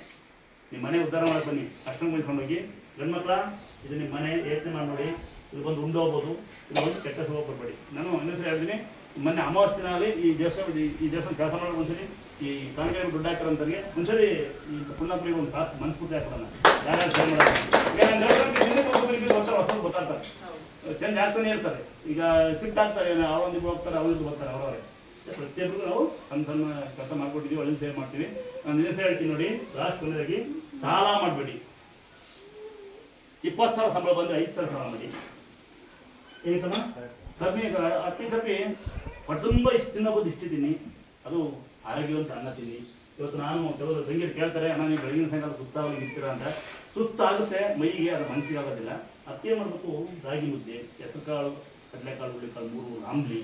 ನಿಮ್ಮ ಮನೆ ಉದ್ಧಾರ ಮಾಡಿ ಬನ್ನಿ. ಅಷ್ಟೊಂದು ಮುಗಿಸ್ಕೊಂಡೋಗಿ ಗಂಡ್ಮಕ್ಳ ಇದು ನಿಮ್ಮ ಮನೆ ಯೋಚನೆ ಮಾಡಿ ನೋಡಿ. ಇದು ಬಂದು ಉಂಡು ಹೋಗ್ಬೋದು, ಇದು ಬಂದು ಕೆಟ್ಟ ಸುಖ ಕೊಡ್ಬೇಡಿ. ನಾನು ಇನ್ನೊಂದ್ಸರಿ ಹೇಳ್ತೀನಿ, ಮೊನ್ನೆ ಅಮಾವಾಸ್ಯನಲ್ಲಿ ಈ ದೇವಸ್ಥಾನ ಕೆಲಸ ಮಾಡೋದು ಒಂದ್ಸರಿ ಈ ಕಾಂಗ್ರೆಸ್ ದುಡ್ಡು ಹಾಕಿರೋಂಥವ್ರಿಗೆ ಒಂದ್ಸರಿ ಈ ಪುಣ್ಯಪುರಿಗೆ ಒಂದು ಕಾಸು ಮನಸ್ಫೂರ್ತಿ ಹಾಕೋಣ. ಯಾರ್ಯಾರು ಸೇರ್ ಮಾಡೋದು ಈಗ ನನ್ನ ದೇವಸ್ಥಾನಕ್ಕೆ ಹೊಸ ಗೊತ್ತಾಗ್ತಾರೆ, ಚೇಂಜ್ ಆಗ್ತಾನೆ ಇರ್ತಾರೆ. ಈಗ ಶಿಫ್ಟ್ ಆಗ್ತಾರೆ, ಅವರೊಂದಿಗೆ ಹೋಗ್ತಾರೆ, ಅವರಿಗೂ ಬರ್ತಾರೆ, ಅವರವರೇ. ಪ್ರತಿಯೊಬ್ಬರು ನಾವು ಸಣ್ಣ ಸಣ್ಣ ಕೆಲಸ ಮಾಡ್ಕೊಟ್ಟಿದ್ದೀವಿ, ಒಳ್ಳೆ ಸೇವ್ ಮಾಡ್ತೀವಿ. ನಾನು ನಿನ್ನೆ ಹೇಳ್ತೀನಿ ನೋಡಿ, ಲಾಸ್ಟ್ ಕೊನೆಯಾಗಿ ಸಾಲ ಮಾಡಬೇಡಿ. 20,000 ಸಂಬಳ ಬಂದರೆ 5,000 ಸಾಲ ಮಾಡಿ. ಏನಕ್ಕಮ್ಮ ಕಮ್ಮಿ 10 ಸರ್ತಿ ಹೊಟ್ಟೆ ತುಂಬ ಇಷ್ಟು ತಿನ್ನಬಹುದು, ಇಷ್ಟಿದ್ದೀನಿ, ಅದು ಆರೋಗ್ಯವಂತ ಅನ್ನ ತಿನ್ನಿ. ಇವತ್ತು ನಾನು ಕೆಲವರು ಸಂಗೀತ ಕೇಳ್ತಾರೆ, ಅಣ್ಣ ನೀವು ಬೆಳಗಿನ ಸಾಯಂಕಾಲ ಸುತ್ತಾಗಿ ನಿಂತೀರಾ ಅಂತ. ಸುಸ್ತಾಗುತ್ತೆ ಮೈಗೆ, ಅದು ಮನಸ್ಸಿಗೆ ಆಗೋದಿಲ್ಲ. ಅದಕ್ಕೆ ಮಾಡಬೇಕು, ರಾಗಿ ಮುದ್ದೆ, ಹೆಸರು ಕಾಳು, ಕಡಲೆಕಾಳು, ಹುಳಿಕಾಳು 3 ಆಮ್ಲಿ,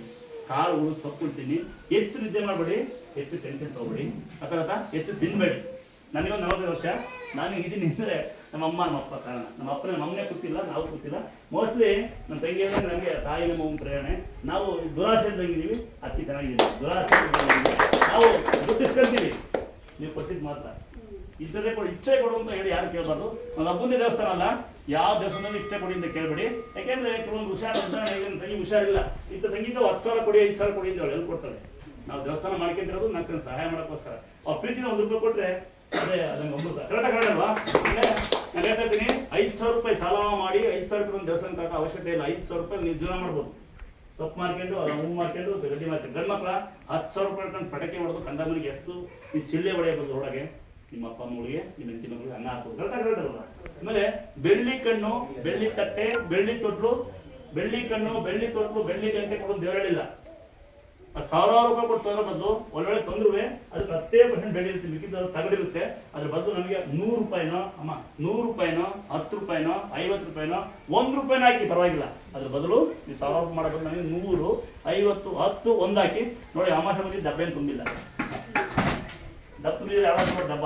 ಕಾಳುಗಳು, ಸೊಪ್ಪು ತಿನ್ನಿ. ಹೆಚ್ಚು ನಿದ್ದೆ ಮಾಡಬೇಡಿ, ಹೆಚ್ಚು ಟೆನ್ಷನ್ ತಗೋಬೇಡಿ, ಅಥವಾ ಹೆಚ್ಚು ತಿನ್ಬೇಡಿ. ನನಗೊಂದು 40 ವರ್ಷ, ನಾನು ಇದೀನಿ ಅಂದರೆ ನಮ್ಮ ಅಮ್ಮ ನಮ್ಮ ಅಪ್ಪ ಕಾರಣ. ನಮ್ಮ ಅಪ್ಪನ ನಮ್ಮನ್ನೇ ಕೂತಿಲ್ಲ, ನಾವು ಕೂತಿಲ್ಲ. ಮೋಸ್ಟ್ಲಿ ನಮ್ಮ ತಂಗಿ ಅಂದರೆ ನನಗೆ ತಾಯಿ ನಮ್ಮ ಪ್ರೇರಣೆ. ನಾವು ದುರಾಸೆ ಇದ್ದಂಗಿದ್ದೀವಿ, ಅತಿ ಚೆನ್ನಾಗಿದ್ದೀವಿ. ದುರಾಸೆ ನಾವು ದುಡ್ಡು ಇಸ್ಕೊಂತೀವಿ, ನೀವು ಕೊಟ್ಟಿದ್ದು ಮಾತ್ರ. ಇಷ್ಟೇ ಕೊಡಿ, ಇಷ್ಟೇ ಕೊಡು ಅಂತ ಹೇಳಿ ಯಾರು ಕೇಳಬಾರ್ದು. ಒಂದು ಹಬ್ಬದ ದೇವಸ್ಥಾನ ಅಲ್ಲ, ಯಾವ ದೇವಸ್ಥಾನದಲ್ಲಿ ಇಷ್ಟೇ ಕೊಡಿ ಅಂತ ಕೇಳಬೇಡಿ. ಯಾಕೆಂದ್ರೆ ಕೆಲವೊಂದು ತಂಗಿ ಹುಷಾರಿಲ್ಲ, ಇಂಥ ತಂಗಿಂದ 10,000 ಕೊಡಿ, 5,000 ಕೊಡಿ ಅಂತ ಎಲ್ಲಿ ಕೊಡ್ತಾರೆ. ನಾವು ದೇವಸ್ಥಾನ ಮಾಡ್ಕೊಂಡಿರೋದು ನಾಲ್ಕು ಸಹಾಯ ಮಾಡೋಕ್ಕೋಸ್ಕರ. ಆ ಪ್ರೀತಿನ 1 ರೂಪಾಯಿ ಕೊಟ್ಟರೆ ಅದೇ ಅದನ್ನು ಒಬ್ಬರು ಕರೆಕ್ಟಾಗಿ ಹೇಳಲ್ವಾ? ನಾನು ಹೇಳ್ತಾ ಇದ್ದೀನಿ, 5,000 ರೂಪಾಯಿ ಸಾಲ ಮಾಡಿ 5,000 ರೂಪಾಯಿ ಒಂದು ದೇವಸ್ಥಾನ ತರಕ ಅವಶ್ಯಕತೆ ಇಲ್ಲ. 5,000 ರೂಪಾಯಿ ನೀವು ಜೀವನ ಮಾಡ್ಬೋದು. ತಪ್ಪು ಮಾಡ್ಕೊಂಡು ಹೂ ಮಾಡ್ಕೊಂಡು ಗಡ್ಡಿ ಮಾಡ್ಕೊಂಡು ಗಂಡು ಮಕ್ಕಳ 10,000 ರೂಪಾಯಿ ತಂದು ಪಟಾಕಿ ಹೊಡೆದು ಕಂದ ಮನೆಗೆ ಎಷ್ಟು ಈ ಸಿಳ್ಳೆ ಹೊಡೆಯಬಹುದು ಒಳಗೆ ನಿಮ್ಮ ಅಪ್ಪ ಅಮ್ಮಗಳಿಗೆ ನಿಮ್ಮ ಹೆಂಡತಿ ಮಗಳಿಗೆ ಅನ್ನ ಹಾಕೋದು ಕರೆಕ್ಟಾಗಿರಲ್ಲ. ಆಮೇಲೆ ಬೆಳ್ಳಿ ಕಣ್ಣು, ಬೆಳ್ಳಿ ತಟ್ಟೆ, ಬೆಳ್ಳಿ ತೊಟ್ಲು, ಬೆಳ್ಳಿ ಕಣ್ಣು, ಬೆಳ್ಳಿ ತೊಟ್ಲು, ಬೆಳ್ಳಿ ಗಂಟೆ ಕೊಡೋದು ದೇವ್ರು ಹೇಳಿಲ್ಲ. ಅದು 1,000 ರೂಪಾಯಿ ಕೊಟ್ಟು ತಗೋ ಬದಲು ಒಳ್ಳೊಳ್ಳೆ ತೊಂದ್ರೆ ಅದಕ್ಕೆ 10% ಬೆಳ್ಳಿ ಇರುತ್ತೆ, ಮಿಕ್ಕಿದ್ದು ತಗಡಿರುತ್ತೆ. ಅದ್ರ ಬದಲು ನಮಗೆ 100 ರೂಪಾಯಿನೋ ಅಮ್ಮ 100 ರೂಪಾಯಿನೋ 10 ರೂಪಾಯಿನೋ 50 ರೂಪಾಯಿನೋ 1 ರೂಪಾಯಿನ ಹಾಕಿ ಪರವಾಗಿಲ್ಲ. ಅದ್ರ ಬದಲು ನೀವು 1,000 ರೂಪಾಯಿ ಮಾಡೋದು ನನಗೆ 100, 50, 10 1 ಹಾಕಿ ನೋಡಿ. ಅಮಾಸೆ ಬಂದಿದ್ದು ಡಬ್ಬ ಏನು ತುಂಬಿಲ್ಲ, ಡಬ್ಬ ತುಂಬಿದ್ರೆ ಯಾವಾಗ ಡಬ್ಬ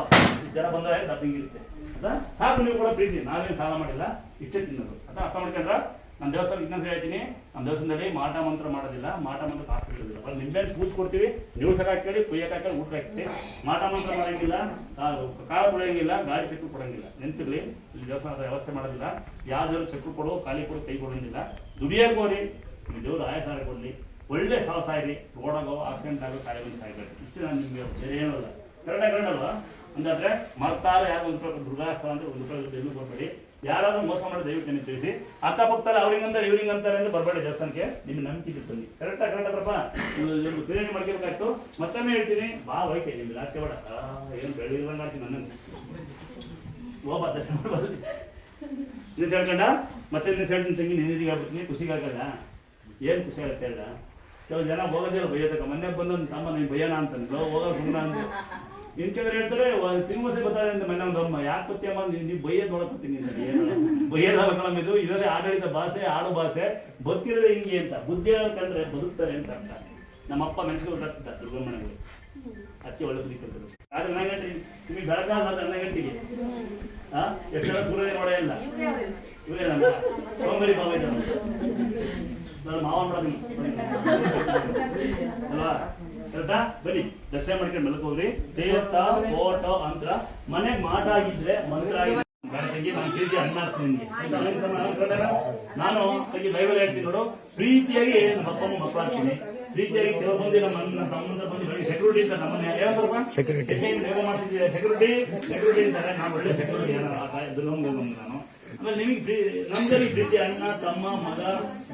ಜನ ಬಂದರೆ ಡಬ್ಬ ಹಿಂಗಿರುತ್ತೆ. ಅದ ಸಾಕು ನೀವು ಕೂಡ ಪ್ರೀತಿ, ನಾವೇನು ಸಾಲ ಮಾಡಿಲ್ಲ, ಇಷ್ಟೇ ತಿನ್ನೋದು. ಅದ ಅರ್ಥ ಮಾಡ್ಕೊಂಡ್ರ? ನಮ್ಮ ದೇವಸ್ಥಾನ ಇನ್ನೊಂದು ಹೇಳ್ತೀನಿ, ನಮ್ಮ ದೇವಸ್ಥಾನದಲ್ಲಿ ಮಾಟ ಮಂತ್ರ ಮಾಡೋದಿಲ್ಲ, ಮಾಟ ಮಂತ್ರ ಹಾಕ್ತಿರೋದಿಲ್ಲ. ಬರೀ ನಿಂಬೆಹಣ್ಣು ಪೂಜೆ ಕೊಡ್ತೀವಿ, ನೀವು ಸಹ ಹಾಕಿ ಕುಯ್ಯಕ್ಕೆ ಹಾಕಿ ಊಟ ಹಾಕ್ತೀವಿ. ಮಾಟ ಮಂತ್ರ ಮಾಡೋಂಗಿಲ್ಲ, ಕಾಳು ಕೊಡೋಂಗಿಲ್ಲ, ಗಾಡಿ ಚಕ್ರು ಕೊಡೋಂಗಿಲ್ಲ. ನೆನ್ಪಿರ್ಲಿ, ಇಲ್ಲಿ ದೇವಸ್ಥಾನದ ವ್ಯವಸ್ಥೆ ಮಾಡೋದಿಲ್ಲ. ಯಾವ್ದಾದ್ರು ಚಕ್ರು ಕೊಡೋ, ಖಾಲಿ ಕೊಡೋ, ಕೈ ಕೊಡೋಂಗಿಲ್ಲ. ದುಡಿಯೋಕೆ ಹೋರಿ, ನಿಮ್ಮ ದೇವರು ಆಯಸಾರ ಕೊಡಲಿ, ಒಳ್ಳೆ ಸಾಹಸ ಆಗಲಿ, ರೋಡಾಗೋ ಆಕ್ಸಿಡೆಂಟ್ ಆಗೋ ಕಾಯಿಲೆ ಬಂದು ಸಾಯ್ಬೇಕು. ಇಷ್ಟು ನಾನು ನಿಮಗೆ ಬೇರೆ ಏನಲ್ಲ. ಕರೆಕ್ಟಾಗಿ ಗಂಡಲ್ವಾ? ಅಂದ್ರೆ ಮರ್ತಾರೆ ಯಾರು 1 ರೂಪಾಯಿ ದುರ್ಗಾಸ್ತ ಅಂದ್ರೆ 1 ರೂಪಾಯಿ ಎಲ್ಲೂ ಬರಬೇಡಿ. ಯಾರಾದ್ರೂ ಮೋಸ ಮಾಡಿ ದಯವಿಟ್ಟು ನೀವು ತಿಳಿಸಿ. ಅಕ್ಕಪಕ್ಕದಲ್ಲಿ ಅವ್ರಿಂಗಂತಾರೆ ಇವ್ರಿಂಗಂತಾರೆ ಅಂದ್ರೆ ಬರಬೇಡಿ ದೇವಸ್ಥಾನಕ್ಕೆ. ನಿಮ್ಗೆ ನಂಬಿಕೆ ಬನ್ನಿ. ಕರೆಕ್ಟಾಗ್ರಪ್ಪ ಬಿರಿಯಾನಿ ಮಾಡ್ಕೋಬೇಕಾಯ್ತು. ಮತ್ತೊಮ್ಮೆ ಹೇಳ್ತೀನಿ, ಬಾ ಹೋಯ್ತೆ ನಿಮ್ಗೆ ಲಾಸ್ತಿ ಬೇಡ, ಏನು ಬೆಳಿಲ್ಲ ಮಾಡ್ತೀನಿ ನನ್ನನ್ನು ಹೋಗ್ಬಾ ದರ್ಶನ ಮಾಡ್ಬಾರ್ದು. ನೀವು ಹೇಳ್ಕೊಂಡ ಮತ್ತೆ ನೀವು ಹೇಳ್ತೀನಿ ತಂಗಿ ನಿನಗೆ ಆಗ್ಬಿಡ್ತೀನಿ, ಖುಷಿಗಾಗಲ್ಲ. ಏನು ಖುಷಿ ಆಗುತ್ತೆ ಹೇಳ? ಕೆಲವು ಜನ ಹೋಗೋದಿಲ್ಲ ಬೈಯೋದಕ್ಕೆ. ಮೊನ್ನೆ ಬಂದು ತಮ್ಮ ನೀವು ಬಯ್ಯೋಣ ಅಂತಾನೆ, ಹೋಗೋ ಸುಮ್ಮನೆ ಅಂತ. ಇನ್ ಕೆಲವರು ಹೇಳ್ತಾರೆ ಸಿನಿಮಾಸೆ ಗೊತ್ತಾದೆ ಅಂತ ಮನೆ ಒಂದು ಅಮ್ಮ ಯಾಕೆ ಗೊತ್ತೇಮ್ಮ ನೀವು ಬೈಯೋದು ನೋಡಕತ್ತೀನಿ ಅಂತ. ಏನು ಬೈಯೋದಲ್ಲ ಕಣಮ್, ಇದು ಇರೋದೇ ಆಡಳಿತ ಭಾಷೆ, ಆಡು ಭಾಷೆ, ಬದುಕಿರೋದೇ ಹಿಂಗೆ ಅಂತ. ಬುದ್ಧಿ ಕಂಡ್ರೆ ಬದುಕ್ತಾರೆ ಅಂತ ಅರ್ಥ. ನಮ್ಮಪ್ಪ ಮೆಣಸಿಗೆ ಗೊತ್ತಾಗ್ತಿದ್ದ ದುರ್ಗಮ್ಮನಿಗೆ ಅಕ್ಕಿ ಒಳ್ಳೆ ಬುದ್ಧಿ ಕಲ್ತರು. ಆದ್ರೆ 2 ಗಂಟೆ ನಿಮಗೆ ಬೆಳಗಾದ 2 ಗಂಟೆಗೆ ಎಷ್ಟು ಸೂರ್ಯ ನೋಡೇ ಇಲ್ಲ. ಇವರೇ ನಮ್ಮ ಸೋಂಬರಿ ಬಾಬಾ ಇದ್ದಾರೆ, ಮಾವ ಮಾಡೋದು ಅಲ್ವಾ? ಕರೆಕ್ಟಾ? ಬನ್ನಿ ದರ್ಶನ ಮಾಡ್ಕೊಂಡು ಬೆಳಕು ಹೋಗ್ರಿ. ದೇವತ ಫೋಟೋ ಅಂತ ಮನೆಗೆ ಮಾಟ ಆಗಿದ್ರೆ ಮಂತ್ರ ಆಗಿದೆ. ನಾನು ಪ್ರೀತಿ ಅನ್ನ ನಿನ್ಗೆ ನಾನು ತಂಗಿ ಬೈಬಲ್ ಹೇಳ್ತೀನಿ ನೋಡು. ಪ್ರೀತಿಯಾಗಿ ನಮ್ಮ ಅಪ್ಪ ಅಮ್ಮ ಮಕ್ಕಳು ಆಗ್ತೀನಿ. ಪ್ರೀತಿಯಾಗಿ ಕೆಲವು ಬಂದು ನಮ್ಮ ತಮ್ಮಂದ್ರ ಬಂದು ಸೆಕ್ಯೂರಿಟಿ ಅಂತ ನಮ್ಮನ್ನ ಏನಂತಾರಪ್ಪ ಸೆಕ್ಯೂರಿಟಿ ಮಾಡ್ತಿದ್ದೀವಿ. ಸೆಕ್ಯೂರಿಟಿ ಅಂತಾರೆ. ನಾನು ಒಳ್ಳೆ ಸೆಕ್ಯೂರಿಟಿ ನಾನು. ಆಮೇಲೆ ನಿಮಗೆ ನಮ್ದಲ್ಲಿ ಪ್ರೀತಿ ಅಣ್ಣ ತಮ್ಮ ಮಗ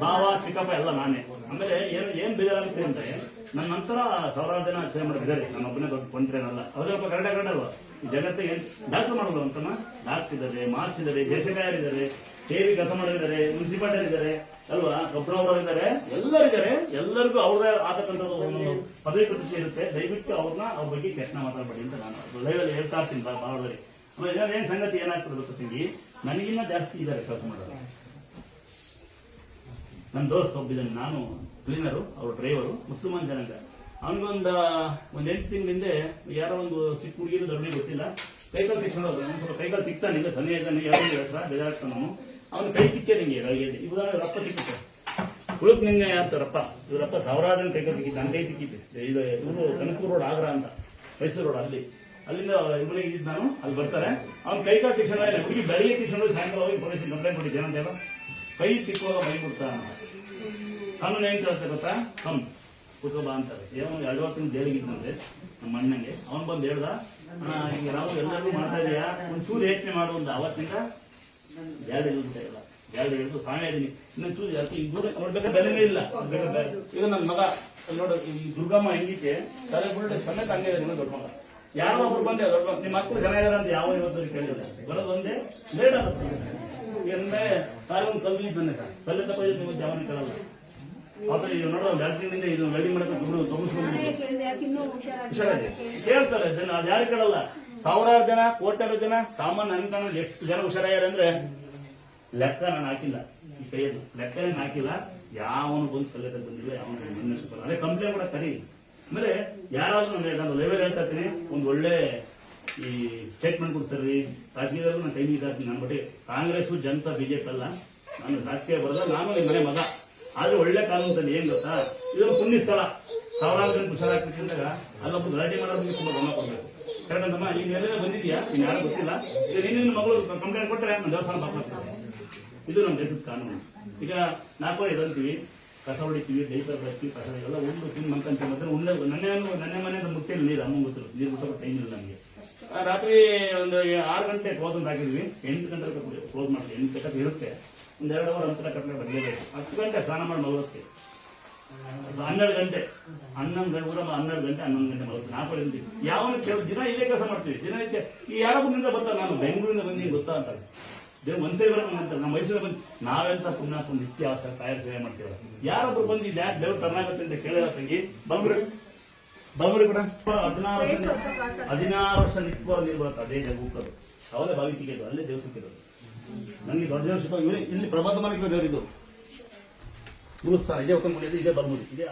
ಭಾವ ಚಿಕ್ಕಪ್ಪ ಎಲ್ಲ ನಾನೇ. ಆಮೇಲೆ ಏನ್ ಬೇಜಾರಾಗುತ್ತೆ ಅಂದ್ರೆ ನನ್ನ ನಂತರ 1,000 ಜನ ಸೇವೆ ಮಾಡಿದ್ದಾರೆ. ನನ್ನ ಒಬ್ಬನೇ ದೊಡ್ಡ ಕೊಂಡ್ರೇನಲ್ಲ. ಅವ್ರಪ್ಪ ಕರಡಲ್ವಾ ಈ ಜಗತ್ತಿಗೆ ಡಾಕ್ಟರ್ ಮಾಡೋದು ಅಂತಮ್ಮ. ಡಾಕ್ಟರ್ ಇದ್ದಾರೆ, ಮಾರ್ಚ್ ಇದ್ದಾರೆ, ದೇಶಕಾಯರಿದ್ದಾರೆ, ಸೇರಿ ಕೆಲಸ ಮಾಡಿದ್ದಾರೆ, ಮುನ್ಸಿಪಾಲಿಟಿ ಇದ್ದಾರೆ ಅಲ್ವಾ, ಒಬ್ಬರವರು ಇದ್ದಾರೆ, ಎಲ್ಲರಿದ್ದಾರೆ. ಎಲ್ಲರಿಗೂ ಅವ್ರದೇ ಆತಕ್ಕಂಥದ್ದು ಒಂದು ಪದವಿ ಪ್ರತಿಷ್ಠೆ ಇರುತ್ತೆ. ದಯವಿಟ್ಟು ಅವ್ರನ್ನ ಅವ್ರ ಬಗ್ಗೆ ಕೆಟ್ಟ ಮಾತಾಡಬೇಡಿ ಅಂತ ನಾನು ಲೈವಲ್ಲಿ ಹೇಳ್ತಾ ಇರ್ತೀನಿ ಬಾಳದಲ್ಲಿ. ಆಮೇಲೆ ಏನ್ ಸಂಗತಿ ಏನಾಗ್ತದೆ ಗೊತ್ತಾ ತಂಗಿ, ನನಗಿನ್ನ ಜಾಸ್ತಿ ಇದ್ದಾರೆ ಕೆಲಸ ಮಾಡೋದು. ನನ್ನ ದೋಸ್ತ್ ಒಬ್ಬಿದ್ದಾನೆ, ನಾನು ಕ್ಲೀನರು, ಅವ್ರ ಡ್ರೈವರು, ಮುಸ್ಲಿಮಾನ್ ಜನಾಂಗ. ಅವನಿಗೊಂದು 8 ತಿಂಗಳಿಂದ ಯಾರೋ ಒಂದು ಚಿಕ್ಕ ಹುಡುಗಿರು ದೊಡ್ಡ ಗೊತ್ತಿಲ್ಲ ಕೈಕಾಲು ತಿಕ್ಕೊಂಡು ಸ್ವಲ್ಪ ಕೈಕಾಲು ತಿಕ್ತಾನಿಲ್ಲ, ಸನ್ನೆ ಇದ್ದಾನೆ, ಯಾರು ಹೆಸರ ಬೇಜಾರಾಗ್ತಾನ. ಅವನು ಕೈ ತಿಕ್ಕೆ ನಿಂಗೆ ರೈಯಲ್ಲಿ ಇವಾಗ ರಪ್ಪ ತಿಕ್ಕುತ್ತೆ ಉಳುಕ್ ನಿಂಗೆ ಯಾರ್ತಾರಪ್ಪ ಇವರಪ್ಪ 1,000 ಜನ ಕೈಕಾಲು ತಿಕ್ಕಿದ್ದ, ನನ್ನ ಕೈ ತಿಕ್ಕಿದ್ದೆ. ಇವರು ಕನಕಪುರ ರೋಡ್ ಆಗ್ರ ಅಂತ, ಮೈಸೂರು ರೋಡ್ ಅಲ್ಲಿಂದ ಇವನಿಗೆ ಇದ್ದು ನಾನು ಅಲ್ಲಿ ಬರ್ತಾರೆ. ಅವ್ನು ಕೈಕಾಲು ತಿಕ್ಸೋಣ ಇಲ್ಲ, ಹುಡುಗಿ ಬೆಳಿಗ್ಗೆ ತಿಕ್ಕೊಂಡು ಸಾಯಂಕಾಲ ಹೋಗಿ ಪೊಲೀಸ್ ಕಂಪ್ಲೇಂಟ್ ಕೊಟ್ಟಿದ್ದೆ ಏನಂತೇವ ಕೈ ತಿಕ್ಕುವಾಗ ಮೈ ಬಿಡ್ತಾ ಕಾನೂನು ಏನ್ ಕೇಳ್ತೆ ಗೊತ್ತಾ? ಕೂತ್ಕೋಬಾ ಅಂತಾರೆ. ಏನೋ 2 ವರ್ಷ ಜೈಲಿಗಿದ್ದಂತೆ ನಮ್ಮ ಅಣ್ಣಂಗೆ. ಅವನು ಬಂದು ಹೇಳ್ದ, ಈಗ ನಾವು ಎಲ್ಲರಿಗೂ ಮಾಡ್ತಾ ಇದೀಯಾ ಒಂಚೂರು ಯೋಚನೆ ಮಾಡುವಂತ. ಅವತ್ತಿಂದ ಜಾಲಿ ಇಲ್ತಾ ಇಲ್ಲ, ಜಾಲಿ ಹಿಡಿದು ಸಾಣೆ ಇದೀನಿ. ಇನ್ನೊಂದು ಚೂರು ಜಾಸ್ತಿ ಈಗ ದೂರ ನೋಡ್ಬೇಕಾದ್ರೆ ಬೆಲೆನೇ ಇಲ್ಲ. ಈಗ ನನ್ನ ಮಗ ನೋಡು, ಈ ದುರ್ಗಮ್ಮ ಹೆಂಗಿದ್ದೆ ತಲೆ ಬಿಡ ಸಮೇತ ಹಂಗೆ ಇದೆ. ದೊಡ್ಡ ಮಗ ಯಾರೋ ಒಬ್ರು ಬಂದೆ, ದೊಡ್ಡ ಮಗ ನಿಮ್ಮ ಮಕ್ಕಳು ಚೆನ್ನಾಗಿದಾರ ಅಂತ ಯಾವ ಇವತ್ತು ಕೇಳಿದ್ರೆ ಬರೋದು ಒಂದೇ ಲೇಟ್ ಆಗುತ್ತೆ. ಏನಂದ್ರೆ ಕಾಲೊಂದು ಕಲ್ಲು ಬಂದೆ ಸರ್, ಕಲ್ಲು ತಪ್ಪ ನೀವು ಜಾವನಿ ಕೇಳಲ್ಲ. ಆದ್ರೆ ಈಗ ನೋಡೋ 2 ದಿನದಿಂದ ಇದು ವೆಲ್ಡಿಂಗ್ ಮಾಡಕ್ಕೆ ಕೇಳ್ತಾರೆ ಜನ. ಅದು ಯಾರು ಕೇಳಲ್ಲ. 1,000 ಜನ, ಕೋಟ್ಯಾರು ಜನ, ಸಾಮಾನ್ಯ ಅನುದಾನ ಎಷ್ಟು ಜನ ಹುಷಾರಾಗ್ಯಾರ ಅಂದ್ರೆ ಲೆಕ್ಕ ನಾನು ಹಾಕಿಲ್ಲ. ಈ ಕೈಯಲ್ಲಿ ಲೆಕ್ಕನೇ ಹಾಕಿಲ್ಲ. ಯಾವನು ಬಂದು ಕಲ್ಲೆ ಬಂದಿಲ್ಲ, ಯಾವನು ಮುನ್ನೆಸ್ಕೊಳ್ಳ. ಅದೇ ಕಂಪ್ಲೇಂಟ್ ಕೂಡ ಕರಿ. ಆಮೇಲೆ ಯಾರಾದ್ರೂ ನಾನು ಲೆವೆಲ್ ಹೇಳ್ತಾ ಇರ್ತೀನಿ, ಒಂದು ಒಳ್ಳೆ ಈ ಸ್ಟೇಟ್ಮೆಂಟ್ ಕೊಡ್ತಾರ್ರಿ. ರಾಜಕೀಯದಲ್ಲೂ ನಾನು ಕೈ ಇದ್ದಾತೀನಿ. ನನ್ನ ಬಟ್ಟಿ ಕಾಂಗ್ರೆಸ್ ಜನತಾ ಬಿಜೆಪಿ ಅಲ್ಲ, ನಾನು ರಾಜಕೀಯ ಬರಲ್ಲ. ನಾನು ನಿಮ್ಮ ಮನೆ ಮಗ. ಆದ್ರೆ ಒಳ್ಳೆ ಕಾನೂನು ತಂದು ಏನ್ ಗೊತ್ತಾ, ಇದೊಂದು ಪುಣ್ಯ ಸ್ಥಳ. 1,000 ಜನ ಹುಷಾರಾಗ್ತಿದ್ದಾಗ ಅಲ್ಲೊಬ್ಬ ಗಲಾಟೆ ಮಾಡೋದಕ್ಕೆ ತುಂಬಾ ಗಮನ ಕೊಡ್ಬೇಕು. ಕರೆಕ್ಟ್ ಅಂತಮ್ಮ. ಈಗ ನೆಲೆಲ್ಲ ಬಂದಿದ್ಯಾ, ಇನ್ನು ಯಾರು ಗೊತ್ತಿಲ್ಲ. ಈಗ ನಿನ್ನ ಮಗಳು ಕಂಪ್ಲೇಂಟ್ ಕೊಟ್ಟರೆ ನಾನು ದೇವಸ್ಥಾನ ಬಾಕ್ಲಾಗ್ತದೆ. ಇದು ನಮ್ಮ ದೇಶದ ಕಾನೂನು. ಈಗ 4 ಎದಂತೀವಿ, ಕಸ ಹೊಡಿತೀವಿ, ಡೈಪರ್ ಬರ್ತೀವಿ, ಕಸ ಎಲ್ಲ ಉಂಡು ತಿಂದು ಮಂಕಂತೀವಿ. ಮತ್ತೆ ನನ್ನ ಮನೆ ಮುಟ್ಟೆಯಲ್ಲಿ ನೀರು ಅಮ್ಮ ಗೊತ್ತಿಲ್ಲ, ನೀರು ಬಿಟ್ಟು ಟೈಮ್ ಇಲ್ಲ ನಮಗೆ. ರಾತ್ರಿ ಒಂದು 6 ಗಂಟೆ ಕ್ಲೋಸ್ ಅಂತ ಹಾಕಿದ್ವಿ, 8 ಗಂಟೆ ಕ್ಲೋಸ್ ಮಾಡ್ತೀವಿ. 8 ಗಂಟೆ ಇರುತ್ತೆ. ಒಂದು 2 ಅವರ್ ಅಂತರ ಕಟ್ಟಲೆ ಬರಲೇಬೇಕು. 10 ಗಂಟೆ ಸ್ನಾನ ಮಾಡಿ ಮಲಗೋಕ್ಕೆ. 12 ಗಂಟೆ 11 ಗಂಟೆ 11 ಗಂಟೆ ಮಲಗ್ತೀನಿ. 4 ಗಂಟೆ ಯಾವ ದಿನ ಇಲ್ಲೇ ಕೆಲಸ ಮಾಡ್ತೀವಿ. ದಿನನಿತ್ಯ ಈ ಯಾರೊಬ್ಬನಿಂದ ಬರ್ತಾರೆ, ನಾನು ಬೆಂಗಳೂರಿಂದ ಬಂದು ಗೊತ್ತಾ ಅಂತಾರೆ, ದೇವ್ ಒಂದ್ಸರಿ ಬರೋದು ಅಂತಾರೆ, ನಮ್ಮ ಮೈಸೂರಿಗೆ ಬಂದು ನಾವೆಂತ ಪುಣ್ಯ ನಿತ್ಯ ಕಾಯರ್ ಸೇವೆ ಮಾಡ್ತೀವಲ್ಲ, ಯಾರೊಬ್ರು ಬಂದು ಇದು ಯಾಕೆ ದೇವ್ರು ತರನಾಗತ್ತೆ ಅಂತ ಕೇಳಿದ ತಂಗಿ ಬಲ್ಬರಿ ಕೂಡ 16 ವರ್ಷ ನಿತ್ಯವಾದ ನೀರು ಬರುತ್ತೆ. ಅದೇ ಹೋಗೋದು ಅವಲೇ ಬಾವಿ ತಿಕ್ಕಿದ್ದು, ಅಲ್ಲೇ ದೇವ್ರು ಸಿಕ್ಕಿದ್ದು. ನನಗೆ ದೊಡ್ಡ ದೇವ್ರ ಇಲ್ಲಿ ಪ್ರಬಂಧ ಮಾಡಿದ್ದು ದೇವರಿದ್ದು ಗುರುಸ್ಥಾನ ಇದೇ ಉತ್ತಮ ಇದೇ ಬಲ್ಮುರಿ ಇದೇ